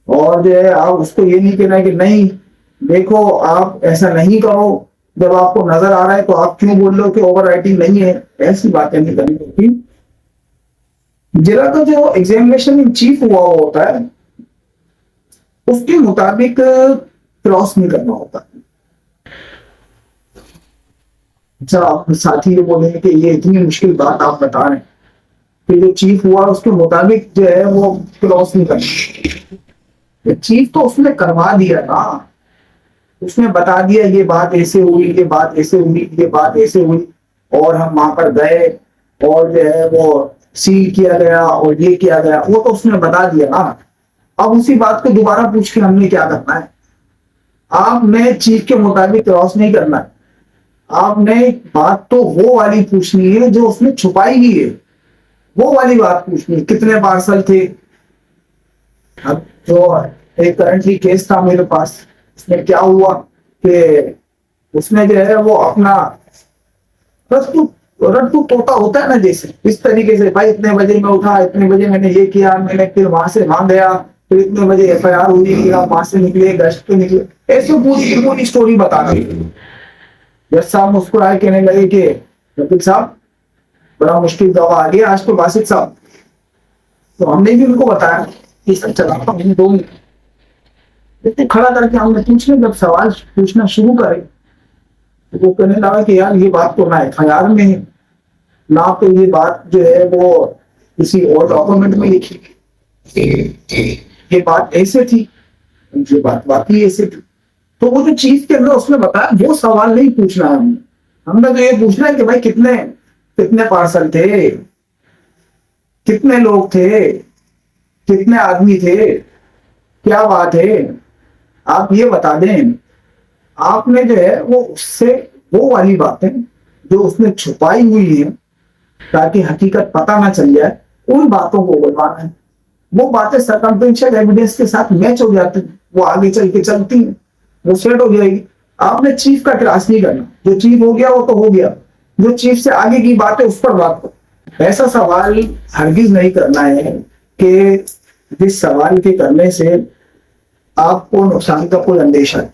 और जो है आप उसको ये नहीं कहना कि नहीं देखो आप ऐसा नहीं करो, जब आपको नजर आ रहा है तो आप क्यों बोल रहे हो कि ओवर राइटिंग नहीं है। ऐसी बातें नहीं करनी होती। जिला का जो एग्जामिनेशन इन चीफ हुआ होता है उसके मुताबिक क्रॉस नहीं करना होता। अच्छा, आप साथी ये बोलेंगे कि ये इतनी मुश्किल बात आप बता रहे हैं कि जो चीफ हुआ उसके मुताबिक जो है वो क्रॉस नहीं करना। चीफ तो उसने करवा दिया ना, उसने बता दिया ये बात ऐसे हुई, ये बात ऐसे हुई, ये बात ऐसे हुई, और हम वहां पर गए और जो है वो सील किया गया और ये किया गया, वो तो उसने बता दिया ना। अब उसी बात को दोबारा पूछ के हमने क्या करना है? आपने चीफ के मुताबिक क्रॉस नहीं करना है, आपने बात तो वो वाली पूछनी है जो उसने छुपाई ही है, वो वाली बात पूछनी है। कितने पार्सल थे? अब जो एक करंटली केस था मेरे पास, उसमें क्या हुआ कि उसने जो है वो अपना रट्टू तोता होता है ना, जैसे इस तरीके से, भाई इतने बजे मैं उठा, इतने बजे मैंने ये किया, मैंने फिर वहां से वहां गया, फिर इतने बजे FIR हुई, फिर आप वहां से निकले, गश्त पे निकले, ऐसे पूरी स्टोरी बता रही। जज साहब मुस्कुराए, कहने लगे कि वकील साहब बड़ा मुश्किल दवा आ गया आज तो बासित साहब। तो हमने भी उनको बताया कि सब चला 2 मिनट इतने खड़ा करके हमने पूछने, जब सवाल पूछना शुरू करे तो वो कहने लगा कि यार ये बात तो ना FIR में है, ना तो ये बात जो है वो किसी और डॉक्यूमेंट में लिखी, ये बात ऐसे थी, ये बात वाकई ऐसे थी। तो वो जो चीफ के अंदर उसने बताया, वो सवाल नहीं पूछना है हमने। हमने तो ये पूछना है कि भाई कितने कितने पार्सल थे, कितने लोग थे, कितने आदमी थे, क्या बात है, आप ये बता दें। आपने जो है वो उससे वो वाली बातें जो उसने छुपाई हुई है ताकि हकीकत पता ना चल जाए, उन बातों को बोलवाना है। वो बातें सर्कमस्टेंशियल एविडेंस के साथ मैच हो जाती हैं, वो आगे चल के चलती हैं, वो सेट हो जाएगी। आपने चीफ का क्रॉस नहीं करना, जो चीफ हो गया वो तो हो गया, जो चीफ से आगे की बात है उस पर बात करो। ऐसा सवाल हरगिज नहीं करना है कि जिस सवाल के करने से आपको नुकसान का कोई अंदेशा है।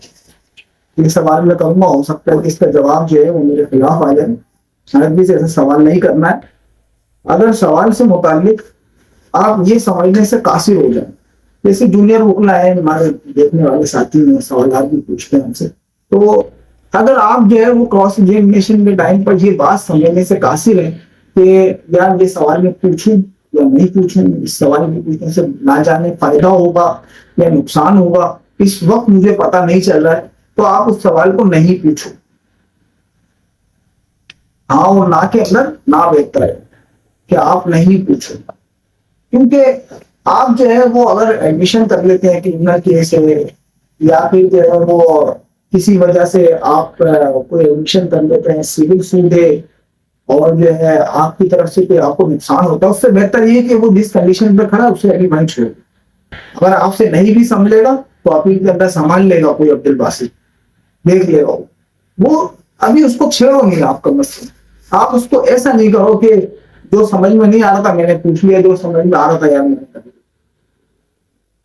ये सवाल मैं करूंगा, हो सकता है कि इसका जवाब जो है वो मेरे खिलाफ आ जाए। हरगिज ऐसा सवाल नहीं करना है। अगर सवाल से मुतालिक आप ये समझने से कासिर हो जाए, जैसे जूनियर वकला है हमारे देखने वाले साथी में सवाल भी पूछते हैं हमसे, तो अगर आप जो है वो क्रॉस एग्जामिनेशन के टाइम पर ये बात समझने से कासिर है कि यार ये सवाल मैं पूछूं या नहीं पूछूं, इस सवाल के पूछने से ना जाने फायदा होगा या नुकसान होगा, इस वक्त मुझे पता नहीं चल रहा है, तो आप उस सवाल को नहीं पूछो। हाँ और ना के अंदर ना बेहतर है कि आप नहीं पूछो, क्योंकि आप जो है वो अगर एडमिशन कर लेते हैं क्रिमिनल केस है या फिर जो है वो किसी वजह से आप कोई एडमिशन कर लेते हैं सिविल सूट है और जो है आपकी तरफ से कोई आपको नुकसान होता है, उससे बेहतर ये कि वो जिस कंडीशन पे खड़ा उससे अभी वहीं छोड़। अगर आपसे नहीं भी समझेगा तो अपील के अंदर संभाल लेगा कोई अब्दुल बासित, देख लेगा वो अभी उसको छेड़ो नहीं आपका मसला। आप उसको ऐसा नहीं करो कि जो समझ में नहीं आ रहा था मैंने पूछ लिया, जो समझ में आ रहा था यार मैंने कर लिया।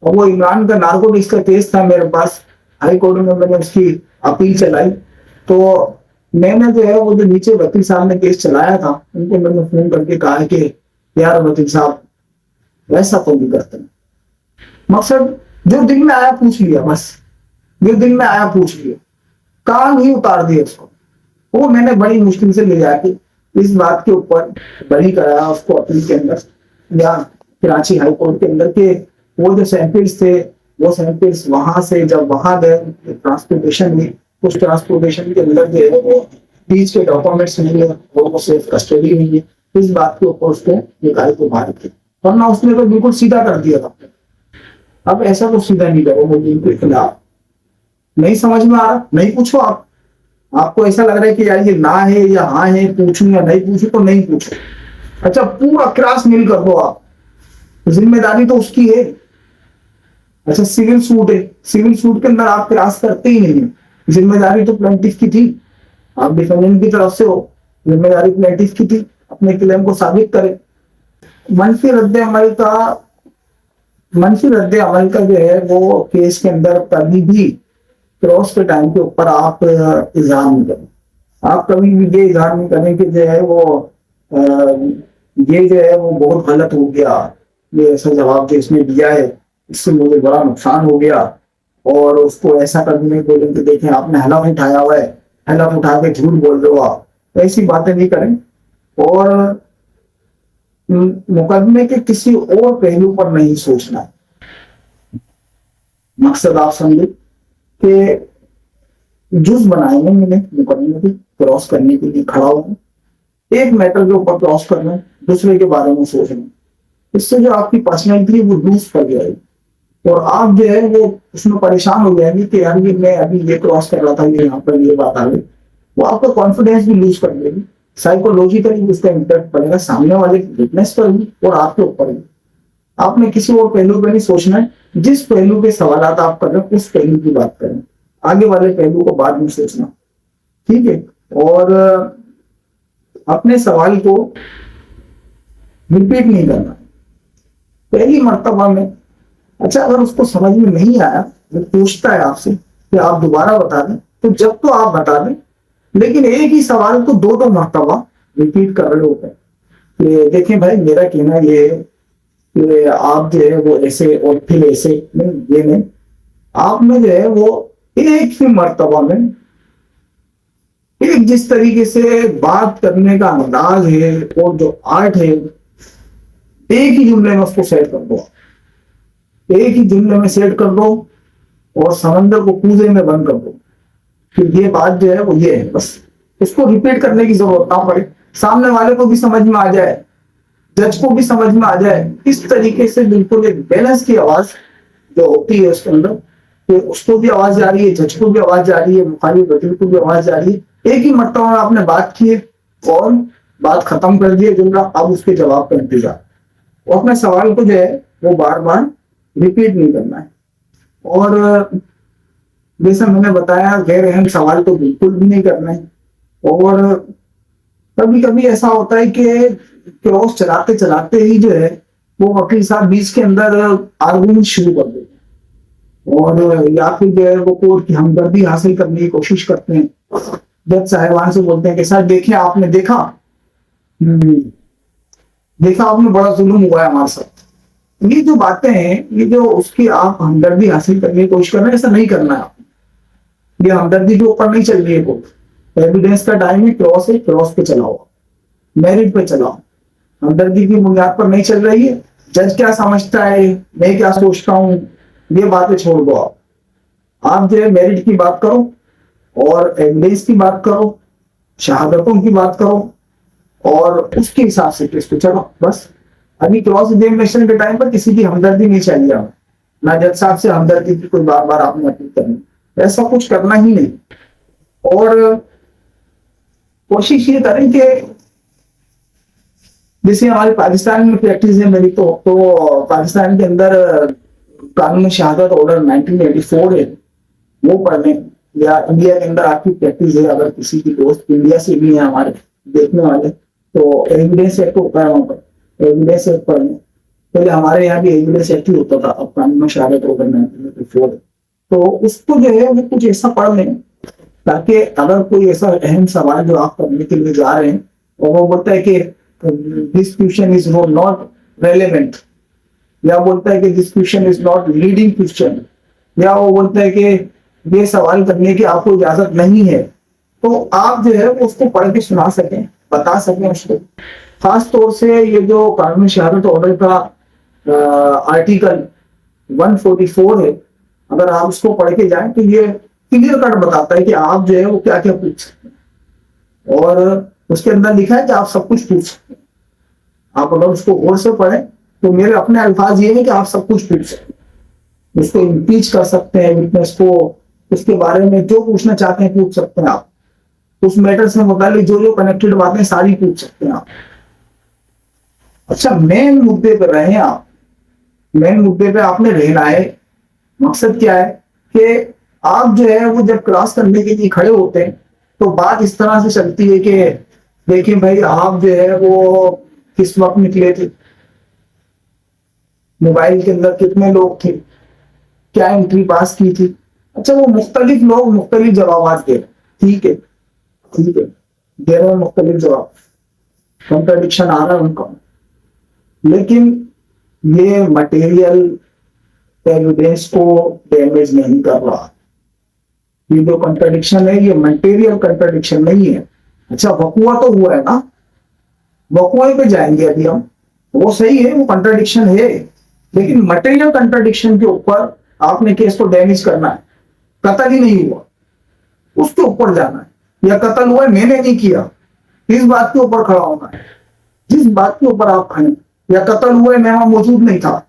और वो इमरान का नार्कोटिक्स का केस था मेरे पास, हाई कोर्ट में मैंने उसकी अपील चलाई, तो मैंने जो है वो जो नीचे वकील साहब ने केस चलाया था उनको मैंने फोन करके कहा कि यार वकील साहब वैसा तो नहीं करते, मकसद जो दिल में आया पूछ लिया, बस जो दिल में आया पूछ लिया, काम ही उतार दिया उसको। वो मैंने बड़ी मुश्किल से ले जाके इस बात के ऊपर बरी कराया उसको अपील के अंदर या कराची हाई कोर्ट के अंदर के वो जो सैंपल्स थे वो सैंपल्स वहां से जब वहां गए ट्रांसपोर्टेशन में, उस ट्रांसपोर्टेशन के अंदर जो है वो बीच के डॉक्यूमेंट्स नहीं है, वो सेफ कस्टडी नहीं है, इस बात के ऊपर उसको निकाल को बाहर किया, वरना उसने तो बिल्कुल सीधा कर दिया था। अब ऐसा तो सीधा नहीं करो वो इनके खिलाफ। नहीं समझ में आ रहा नहीं पूछो। आप आपको ऐसा लग रहा है कि यार ये ना है या हाँ है, पूछूं या नहीं पूछूं, तो नहीं पूछो। अच्छा पूरा क्रॉस मिल कर दो आप, जिम्मेदारी तो उसकी है। अच्छा सिविल सूट है, सिविल सूट के अंदर आप क्रॉस करते ही नहीं, जिम्मेदारी तो प्लेंटिफ की थी, आप डिफेंडेंट की तरफ से हो, जिम्मेदारी प्लेंटिफ की थी, अपने क्लेम को साबित करें। मनफी रद्द अमल का जो है वो केस के अंदर कभी भी क्रॉस के टाइम के ऊपर आप इजहार नहीं करें। आप कभी भी ये इजहार नहीं करें कि जो है वो ये जो है वो बहुत गलत हो गया, ये ऐसा जवाब जो इसने दिया है इससे मुझे बड़ा नुकसान हो गया, और उसको ऐसा करने को बोलें कि देखें आपने हलफ उठाया हुआ है, हलफ उठा के झूठ बोल रहे हो आप, ऐसी बातें नहीं करें। और मुकदमे के किसी और पहलू पर नहीं सोचना। मकसद आप समझे कि जुज बनाएंगे मैंने मुकदमे को क्रॉस करने के लिए खड़ा हूं, एक मैटर के ऊपर क्रॉस करना, दूसरे के बारे में सोचना, इससे जो आपकी पर्सनैलिटी है वो लूज कर जाएगी और आप जो है वो उसमें परेशान हो जाएंगे कि यार ये मैं अभी ये क्रॉस कर रहा था, ये यहाँ पर ये बात आ गई, वो आपका कॉन्फिडेंस भी लूज कर देगी, साइकोलॉजिकली उसका इम्पैक्ट पड़ेगा सामने वाले की फिटनेस पर भी और आपके ऊपर भी। आपने किसी और पहलू पर नहीं सोचना है, जिस पहलू के सवाल आप कर रहे हो उस पहलू की बात करें, आगे वाले पहलू को बाद में सोचना, ठीक है। और अपने सवाल को रिपीट नहीं करना पहली मर्तबा में। अच्छा अगर उसको समझ में नहीं आया, वो पूछता है आपसे कि आप दोबारा बता दें, तो जब तो आप बता दें, लेकिन एक ही सवाल को दो मर्तबा रिपीट कर रहे होते हैं कि देखें भाई मेरा कहना ये है कि आप जो है वो ऐसे और फिर ऐसे नहीं, ये नहीं, आपने जो है वो एक ही मर्तबा में एक जिस तरीके से बात करने का अंदाज है और जो आर्ट है एक ही जुमले में उसको सेट कर दो। एक ही जुमले में सेट कर दो और समंदर को कूजे में बंद कर दो कि ये बात जो है वो ये है, बस उसको रिपीट करने की जरूरत ना पड़े, सामने वाले को भी समझ में आ जाए, जज को भी समझ में आ जाए। इस तरीके से बिल्कुल एक बैलेंस की आवाज जो होती है उसके अंदर, तो उसको भी आवाज जा रही है, जज को भी आवाज जा रही है, मुखालिफ वकील को भी आवाज जा रही है। एक ही मरतबा में आपने बात की है और बात खत्म कर दी है जुमला, अब उसके जवाब का इंतजार, और अपने सवाल को जो है वो बार बार रिपीट नहीं करना है। और जैसा मैंने बताया, गैर अहम सवाल तो बिल्कुल भी नहीं करना है। और कभी कभी ऐसा होता है कि क्रॉस चलाते चलाते ही जो है वो वकील साहब बीच के अंदर आर्गुमेंट शुरू कर देते हैं, और या फिर जो है वो कोर्ट की हमदर्दी हासिल करने की कोशिश करते हैं। जज साहिबान से बोलते हैं कि सर देखिए, आपने देखा, देखा आपने, बड़ा जुल्म हुआ है हमारे साथ। ये जो बातें हैं, ये जो उसकी आप हमदर्दी हासिल करने की कोशिश कर रहे हैं, ऐसा नहीं करना है। ये हमदर्दी के ऊपर नहीं चल रही है कोर्ट, एविडेंस का टाइम है, क्रॉस है, क्रॉस पे चलाओ, मेरिट पे चलाओ, हमदर्दी की बुनियाद पर नहीं चल रही है। जज क्या समझता है, मैं क्या सोचता हूँ, ये बातें छोड़ दो। आप जो है मेरिट की बात करो और एविडेंस की बात करो, शहादतों की बात करो, और उसके हिसाब से केस पे चलो बस। अभी क्रॉस एग्जामिनेशन के टाइम पर किसी की हमदर्दी नहीं चाहिए हमें, ना जज साहब से हमदर्दी की कोई बार बार आपने अपील करनी, ऐसा कुछ करना ही नहीं। और कोशिश ये करें कि जैसे हमारे पाकिस्तान में प्रैक्टिस है मेरी, तो पाकिस्तान के अंदर कानून शहादत ऑर्डर 1984 है, वो पढ़ लें। या इंडिया के अंदर आपकी प्रैक्टिस है, अगर किसी की दोस्त इंडिया से भी है हमारे देखने वाले, तो एविडेंस एक्ट होता है वहां पर, एविडेंस एक्ट पढ़ लें। पहले हमारे यहाँ भी एविडेंस एक्ट ही होता था, अब कानून शहादत ऑर्डर 1984, तो उसको जो है वो कुछ ऐसा पढ़ लें ताकि अगर कोई ऐसा अहम सवाल जो आप करने के लिए जा रहे हैं और वो बोलता है कि this question is not relevant, या बोलता है कि this question is not leading question, या वो बोलता है कि ये सवाल करने की आपको इजाजत नहीं है, तो आप जो है उसको पढ़ के सुना सकें, बता सकें उसको। खास तौर से ये जो कानूनी शहादत ऑर्डर का आर्टिकल 144 है, अगर आप उसको पढ़ के जाएं तो ये क्लियर कट बताता है कि आप जो है वो क्या क्या पूछ सकते हैं, और उसके अंदर लिखा है कि आप सब कुछ पूछ सकते हैं। आप अगर उसको गौर से पढ़ें तो मेरे अपने अल्फाज ये है कि आप सब कुछ पूछ सकते हैं, उसको इम्पीच कर सकते हैं, विटनेस को, उसके बारे में जो पूछना चाहते हैं पूछ सकते हैं आप, उस मैटर से मुतालिक जो जो कनेक्टेड बातें सारी पूछ सकते हैं आप। अच्छा, मेन मुद्दे पर रहे आप, मेन मुद्दे पे आपने रहना है। मकसद क्या है कि आप जो है वो जब क्रॉस करने के लिए खड़े होते हैं तो बात इस तरह से चलती है कि देखिए भाई, आप जो है वो किस वक्त निकले थे, मोबाइल के अंदर कितने लोग थे, क्या एंट्री पास की थी। अच्छा, वो मुख्तलिफ लोग मुख्तलिफ जवाब दे, ठीक है, ठीक है, दे रहे हैं मुख्तलिफ जवाब, कंट्राडिक्शन आ रहा है उनका, लेकिन ये मटेरियल एविडेंस को डैमेज नहीं कर रहा। ये जो कंट्राडिक्शन है ये मटेरियल कंट्राडिक्शन नहीं है। अच्छा, वकुआ तो हुआ है ना, वकुए पे जाएंगे अभी हम, वो सही है, वो कंट्राडिक्शन है, लेकिन मटेरियल कंट्राडिक्शन के ऊपर आपने केस को डैमेज करना है। कत्ल ही नहीं हुआ, उसके ऊपर जाना है, या कत्ल हुआ है मैंने नहीं किया, इस बात के ऊपर खड़ा होना है। जिस बात के ऊपर आप खड़े, या कत्ल हुआ है मैं वहां मौजूद नहीं था,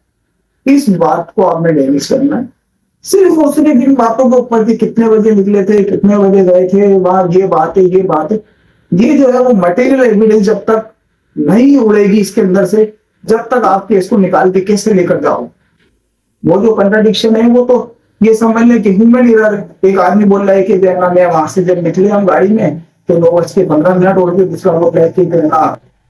इस बात को आपने डैमेज करना है। सिर्फ और सिर्फ इन बातों के ऊपर कि कितने बजे निकले थे, कितने बजे गए थे, वहां ये बात है, ये बात है, ये जो है वो मटेरियल एविडेंस जब तक नहीं उड़ेगी इसके अंदर से, जब तक आप केस को निकाल के कैसे लेकर जाओ। वो जो कंट्राडिक्शन है वो तो ये समझ लें कि ह्यूमन एरर है। एक आदमी बोल रहा है कि मैं वहां से जब निकले हम गाड़ी में तो 9:15 हो गए, दूसरा वो कहते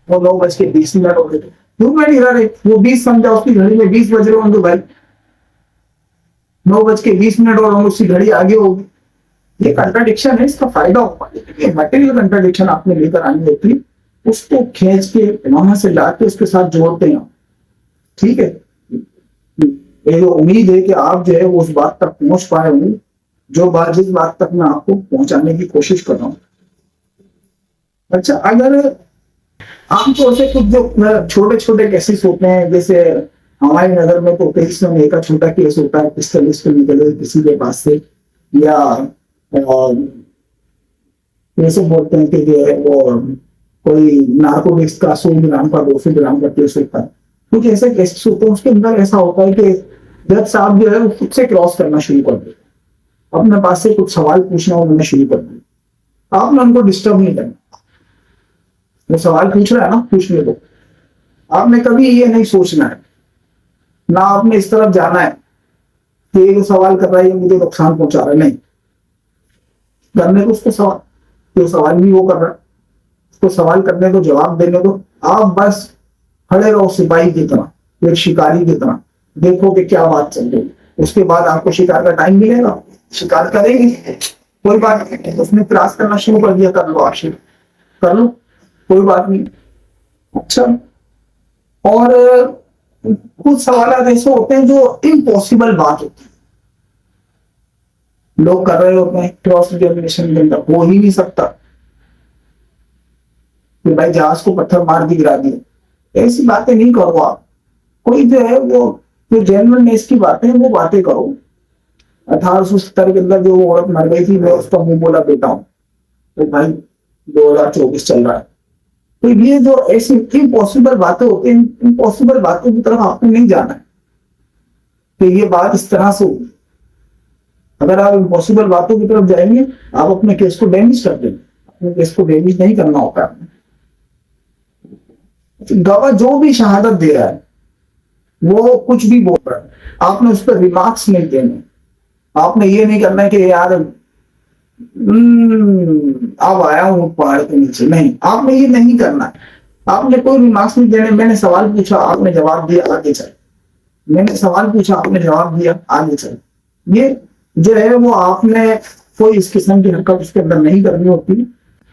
वो 9:20 हो गए। ह्यूमन एरर है, वो 20 समझा, उसकी घड़ी में 20 बज रहे होंगे भाई, 9:20 और उसकी घड़ी आगे होगी। ये कंट्राडिक्शन है, इसका फायदा होगा, लेकिन मटेरियल कंट्राडिक्शन आपने लेकर आनी होती है, उसको खींच के वहां से लाके उसके साथ जोड़ते हैं, ठीक है। ये उम्मीद है कि आप जो है उस बात तक पहुंच पाए होंगे जो बात, जिस बात तक मैं आपको पहुंचाने की कोशिश कर रहा हूँ। अच्छा, अगर आमतौर से कुछ जो छोटे छोटे केसेस होते हैं, जैसे हमारी नजर में तो केस में एक छोटा केस होता है, पिस्टल इसको निकले किसी के पास से, या जैसे बोलते हैं कि जो है वो कोई नार्कोटिक्स का 100 ग्राम का 200 ग्राम का केस होता है, कुछ ऐसे केसेस होते हैं उसके अंदर ऐसा होता है कि जज साहब जो है वो खुद से क्रॉस करना शुरू कर दे, अपने पास से कुछ सवाल पूछना उन्होंने शुरू कर दिया। आपने उनको डिस्टर्ब नहीं करना, वो सवाल पूछ रहा है ना, पूछने दो। आपने कभी ये नहीं सोचना है, ना आपने इस तरफ जाना है कि ये सवाल कर रहा है ये मुझे नुकसान पहुंचा रहा है, नहीं करने को उसको सवाल, जो सवाल भी वो कर रहा है उसको सवाल करने को, जवाब देने को। आप बस खड़े रहो सिपाही की तरह, एक शिकारी की तरह, देखो कि क्या बात चल रही है। उसके बाद आपको शिकार का टाइम मिलेगा, शिकार करेंगे, कोई बात नहीं। उसने क्रॉस करना शुरू कर दिया, कर लो आशिक, कर लो, कोई बात नहीं। अच्छा, और कुछ सवाल ऐसे होते हैं जो इम्पॉसिबल बात होती है, लोग कर रहे होते हैं क्रॉस एग्जामिनेशन के अंदर, हो ही नहीं सकता कि भाई जहाज को पत्थर मार के गिरा दिए, ऐसी बातें नहीं करो आप। कोई जो है वो जो जेन्युइननेस की बातें वो बातें करो। 1870 के अंदर जो औरत मर गई थी, मैं उसका मुंह बोला बेटा हूं, तो भाई 2024 चल रहा है। तो ये जो ऐसी इम्पॉसिबल बातें होती हैं, इम्पॉसिबल बातों की तरफ आपको नहीं जाना है कि ये बात इस तरह से होगी। अगर आप इम्पॉसिबल बातों की तरफ जाएंगे, आप अपने केस को डैमेज कर देंगे। अपने केस को डैमेज नहीं करना होता है। गवाह जो भी शहादत दे रहा है, वो कुछ भी बोल रहा है, आपने उस पर रिमार्क्स नहीं देने। आपने ये नहीं करना है कि यार अब आया हूं पहाड़ के नीचे, नहीं, आपने ये नहीं करना है। आपने कोई रिमार्क्स नहीं देने। मैंने सवाल पूछा, आपने जवाब दिया, आगे चल। मैंने सवाल पूछा, आपने जवाब दिया, आगे चल। ये जो है वो आपने कोई इस किस्म की हरकत उसके अंदर नहीं करनी होती।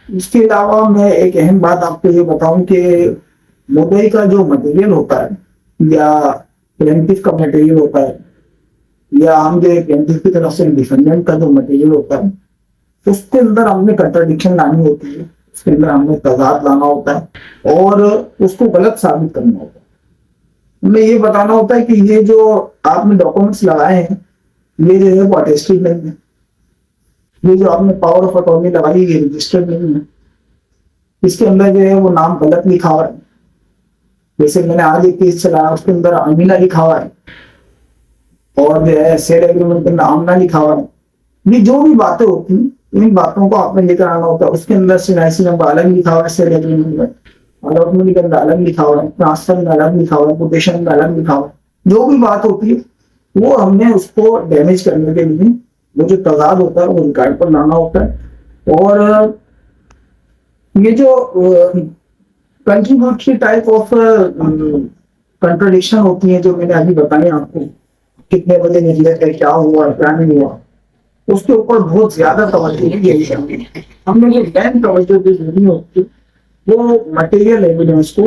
इसके अलावा मैं एक अहम बात आपको ये बताऊं कि मुद्दई का जो मटेरियल होता है, या प्लेंटिफ का मटेरियल होता है, या हम जो प्लेंटिफ की तरफ से डिफेंडेंट का जो मटेरियल होता है, उसके अंदर हमने कंट्राडिक्शन लानी होती है, उसके अंदर हमने तजाद लाना होता है और उसको गलत साबित करना होता है। हमें ये बताना होता है कि ये जो आपने डॉक्यूमेंट्स लगाए हैं, ये जो है वो अटेस्टेड नहीं है, ये जो आपने पावर ऑफ अटॉर्नी लगाई ये रजिस्टर्ड नहीं है, इसके अंदर जो है वो नाम गलत लिखा हुआ है। जैसे मैंने आज एक केस चलाया, उसके अंदर अमीना लिखा हुआ है और जो है सेल एग्रीमेंट के अंदर आमना लिखा हुआ है। ये जो भी बातें होती हैं, इन बातों को आपने लेकर आना होता है। उसके अंदर सिनाइसी नंबर अलग लिखा हुआ है, सेल एग्रीमेंट में अलॉटमेंट के अंदर अलग लिखा हुआ है, ट्रांसफर में अलग लिखा हुआ है, कोटेशन में अलग लिखा हुआ है। जो भी बात होती है वो हमने उसको डैमेज करने के लिए वो जो तजाद होता है वो रिकॉर्ड पर लाना होता है। और ये जो कंट्रीब्यूटरी टाइप ऑफ कंट्रडिक्शन होती है, जो मैंने अभी बताई आपको, कितने बजे निकले थे, क्या हुआ क्या नहीं हुआ, उसके ऊपर बहुत ज्यादा तवज्जो दी गई। हमने जो मेन तवज्जो दी होती वो मटेरियल एविडेंस को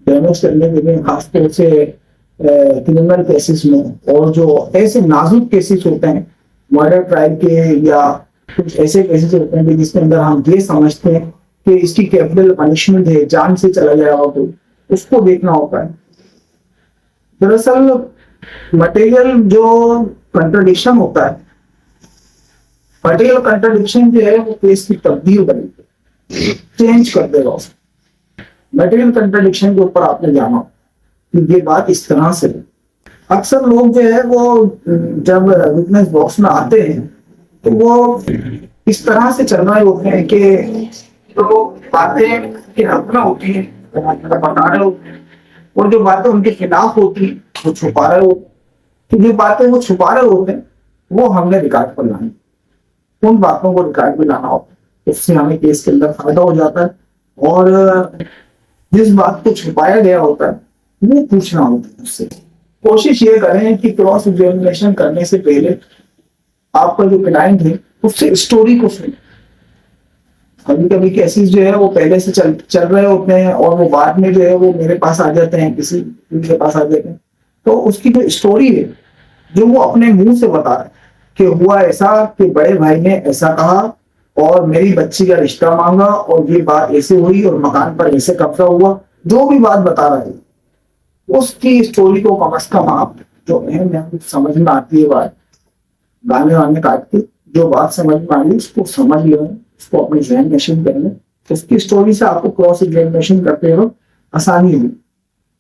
डैमेज करने के लिए, खासतौर से क्रिमिनल केसेस में, और जो ऐसे नाजुक केसेस होते हैं मर्डर ट्रायल के, या कुछ ऐसे केसेस होते हैं जिसके अंदर हम ये समझते हैं कि इसकी कैपिटल पनिशमेंट है, जान से चला गया हो, तो उसको देखना होता है। दरअसल मटेरियल जो कंट्रडिक्शन होता है, मटेरियल कंट्रडिक्शन जो है वो केस की तब्दील करेगी, चेंज कर देगा उसको। मटेरियल कंट्रडिक्शन के ऊपर आपने जाना कि ये बात इस तरह से। अक्सर लोग जो है वो जब विटनेस बॉक्स में आते हैं तो वो इस तरह से चल रहे होते हैं कि तो बातें के हक में होती है बता रहे होते हैं, और जो बातें उनके खिलाफ होती है वो छुपा रहे होते हैं। तो जो बातें वो छुपा रहे होते हैं वो हमने रिकॉर्ड पर लानी, उन बातों को रिकॉर्ड में लाना होता है। इससे हमें केस के अंदर फायदा हो जाता है। और जिस बात को छुपाया गया होता है वो पूछना होता है उससे। कोशिश ये करें कि क्रॉस एग्जामिनेशन करने से पहले आपका जो क्लाइंट है उससे स्टोरी को सुने। कभी कभी केसेस जो है वो पहले से चल रहे होते हैं और वो बाद में जो है वो मेरे पास आ जाते हैं, किसी के पास आ जाते हैं, तो उसकी जो स्टोरी है जो वो अपने मुंह से बता रहे कि हुआ ऐसा कि बड़े भाई ने ऐसा कहा और मेरी बच्ची का रिश्ता मांगा और ये बात ऐसे हुई और मकान पर ऐसे कब्जा हुआ, जो भी बात बता रहा है उसकी स्टोरी को कम से कम आप जो है समझ में आती है बात, गाने वाने काट के जो बात समझ में आ रही है उसको समझ लो, उसको अपने एग्जामिनेशन कर लें। उसकी स्टोरी से आपको क्रॉस एग्जामिनेशन करते हो आसानी होगी।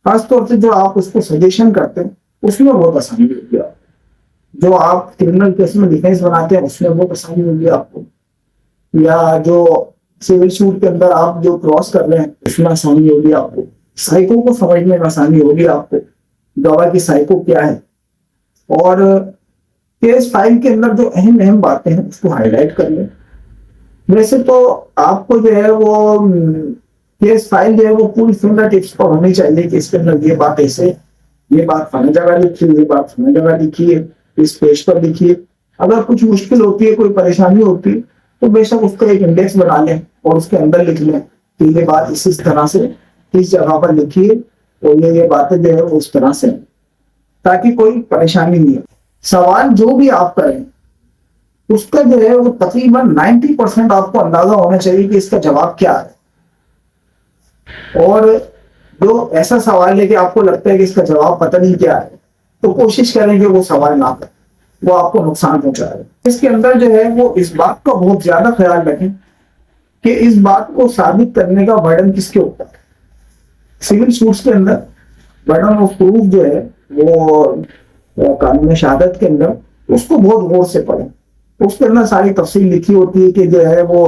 खासतौर से जो आप उसको सजेशन करते हैं उसमें बहुत आसानी होगी आपको। जो आप क्रिमिनल केस में डिफेंस बनाते हैं उसमें बहुत आसानी होगी आपको, या जो सिविल सूट के अंदर आप जो क्रॉस कर रहे हैं उसमें आसानी होगी आपको। साइको को समझने में आसानी होगी आपको, गवाह की साइको क्या है। और केस फाइल के अंदर जो अहम अहम बातें हैं उसको हाईलाइट कर लें। वैसे तो आपको जो है वो केस फाइल जो है वो पूरी फिंगर टिप्स पर होनी चाहिए कि इसके अंदर ये बात ऐसे, ये बात फलानी जगह लिखी है, ये बात फलानी जगह लिखी है, इस पेज पर लिखी है। अगर कुछ मुश्किल होती है, कोई परेशानी होती है, तो बेशक उसका एक इंडेक्स बना लें और उसके अंदर लिख लें कि ये बात इस तरह से इस जगह पर लिखी है और ये बातें जो है उस तरह से, ताकि कोई परेशानी नहीं हो। सवाल जो भी आप करें उसका जो है वो तकरीबन 90% आपको अंदाजा होना चाहिए कि इसका जवाब क्या है। और जो ऐसा सवाल है कि आपको लगता है कि इसका जवाब पता नहीं क्या है, तो कोशिश करें कि वो सवाल ना करें, वो आपको नुकसान पहुंचाए। इसके अंदर जो है वो इस बात का बहुत ज्यादा ख्याल रखें कि इस बात को साबित करने का बर्डन किसके ऊपर है। सिविल सूट्स के अंदर बर्डन ऑफ प्रूफ जो है वो कानून शहादत के अंदर उसको बहुत गौर से पढ़ें। उसके अंदर सारी तफसील लिखी होती है कि जो है वो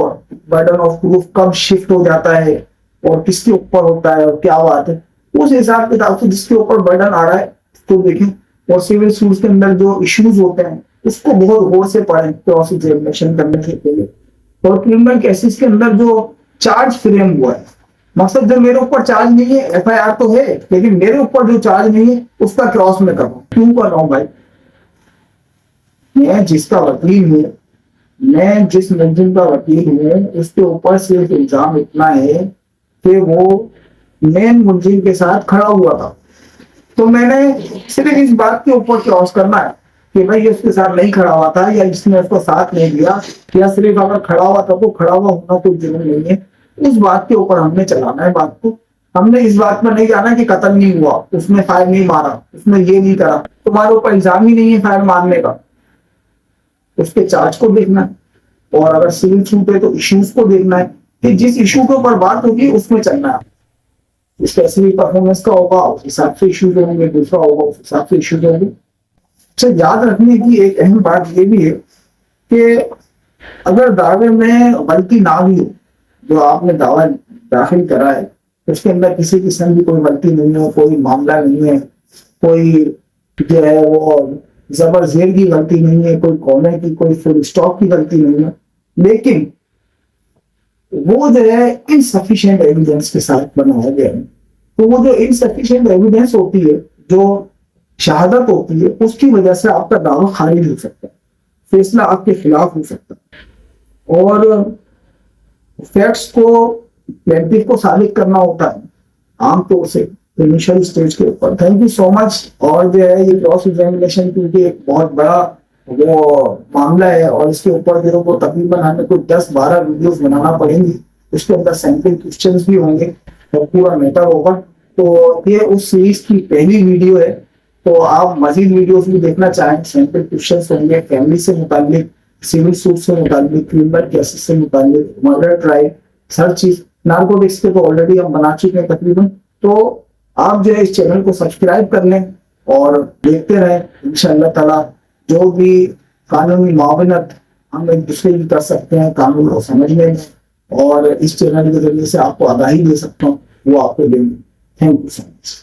बर्डन ऑफ प्रूफ कब शिफ्ट हो जाता है और किसके ऊपर होता है और क्या बात है। उस हिसाब किताब से जिसके ऊपर बर्डन आ रहा है उसको देखें। और सिविल सूट्स के अंदर जो इश्यूज होते हैं उसको बहुत गौर से पढ़ें क्रॉस एग्जामिनेशन करने से पहले। और क्रिमिनल केसेस के अंदर जो चार्ज फ्रेम हुआ है, मकसद जब मेरे ऊपर चार्ज नहीं है, एफआईआर तो है लेकिन मेरे ऊपर जो चार्ज नहीं है उसका क्रॉस में कर रहा हूं। क्यों कर रहा हूं भाई? मैं जिसका वकील हूं, मैं जिस मुलजिम का वकील हूं, उसके ऊपर सिर्फ इल्जाम इतना है कि वो मेन मुलजिम के साथ खड़ा हुआ था। तो मैंने सिर्फ इस बात के ऊपर क्रॉस करना है कि भाई ये उसके साथ नहीं खड़ा हुआ था या इसने उसका साथ नहीं दिया, या सिर्फ अगर खड़ा हुआ था तो खड़ा हुआ होना कोई जुर्म नहीं है। उस बात के ऊपर हमने चलाना है बात को। हमने इस बात में नहीं जाना कि कत्ल नहीं हुआ, उसने फायर नहीं मारा, उसने ये नहीं करा। तुम्हारे ऊपर इल्जाम ही नहीं है फायर मारने का, उसके चार्ज को देखना है। और अगर सिविल सूट है तो इश्यूज को देखना है कि जिस इशू के ऊपर बात होगी उसमें चलना है। स्पेसिफिक परफॉर्मेंस का होगा उस हिसाब से इश्यूज होंगे, दूसरा होगा उस हिसाब से इश्यूज होंगे। अच्छा, याद रखने की एक अहम बात ये भी है कि अगर दावे में गलती ना भी हो, जो आपने दावा दाखिल करा है उसके अंदर किसी किस्म की कोई गलती नहीं हो, कोई मामला नहीं है, कोई जो है वो जबर जेर की गलती नहीं है, कोई कॉमे की, कोई फुल स्टॉप की गलती नहीं है, लेकिन वो जो है इनसफिशिएंट एविडेंस के साथ बनाया गया है। तो वो जो इनसफिशिएंट एविडेंस होती है, जो शहादत होती है, उसकी वजह से आपका दावा खारिज हो सकता है, फैसला आपके खिलाफ हो सकता है। और फैक्ट्स को प्लेंटिफ को साबित करना होता है आमतौर से इनिशियल स्टेज के ऊपर। Thank you so much. और जो है ये क्रॉस एग्जामिनेशन क्योंकि एक बहुत बड़ा वो मामला है और इसके ऊपर जो वो तकरीबन हमें कोई 10-12 वीडियोस बनाना पड़ेंगी। उसके अंदर सैंपल क्वेश्चंस भी होंगे और पूरा मैटर होगा। तो ये उस सीरीज की पहली वीडियो है। तो आप मजीद वीडियोस भी देखना चाहें, सैंपल क्वेश्चंस होंगे फैमिली से मुताबिक, सिविल सूट से मुताबिक, क्रिमिनल केसेस से मुताबिक, मर्डर ट्रायल, हर चीज। नार्कोटिक्स के तो ऑलरेडी हम बना चुके हैं तकरीबन। तो आप जो है इस चैनल को सब्सक्राइब कर लें और देखते रहें। इंशाअल्लाह ताला जो भी कानूनी मावनत हम एक दूसरे की कर सकते हैं कानून को समझने में, और इस चैनल के जरिए से आपको आगाही दे सकता हूँ, वो आपको देंगे। Thank you so much.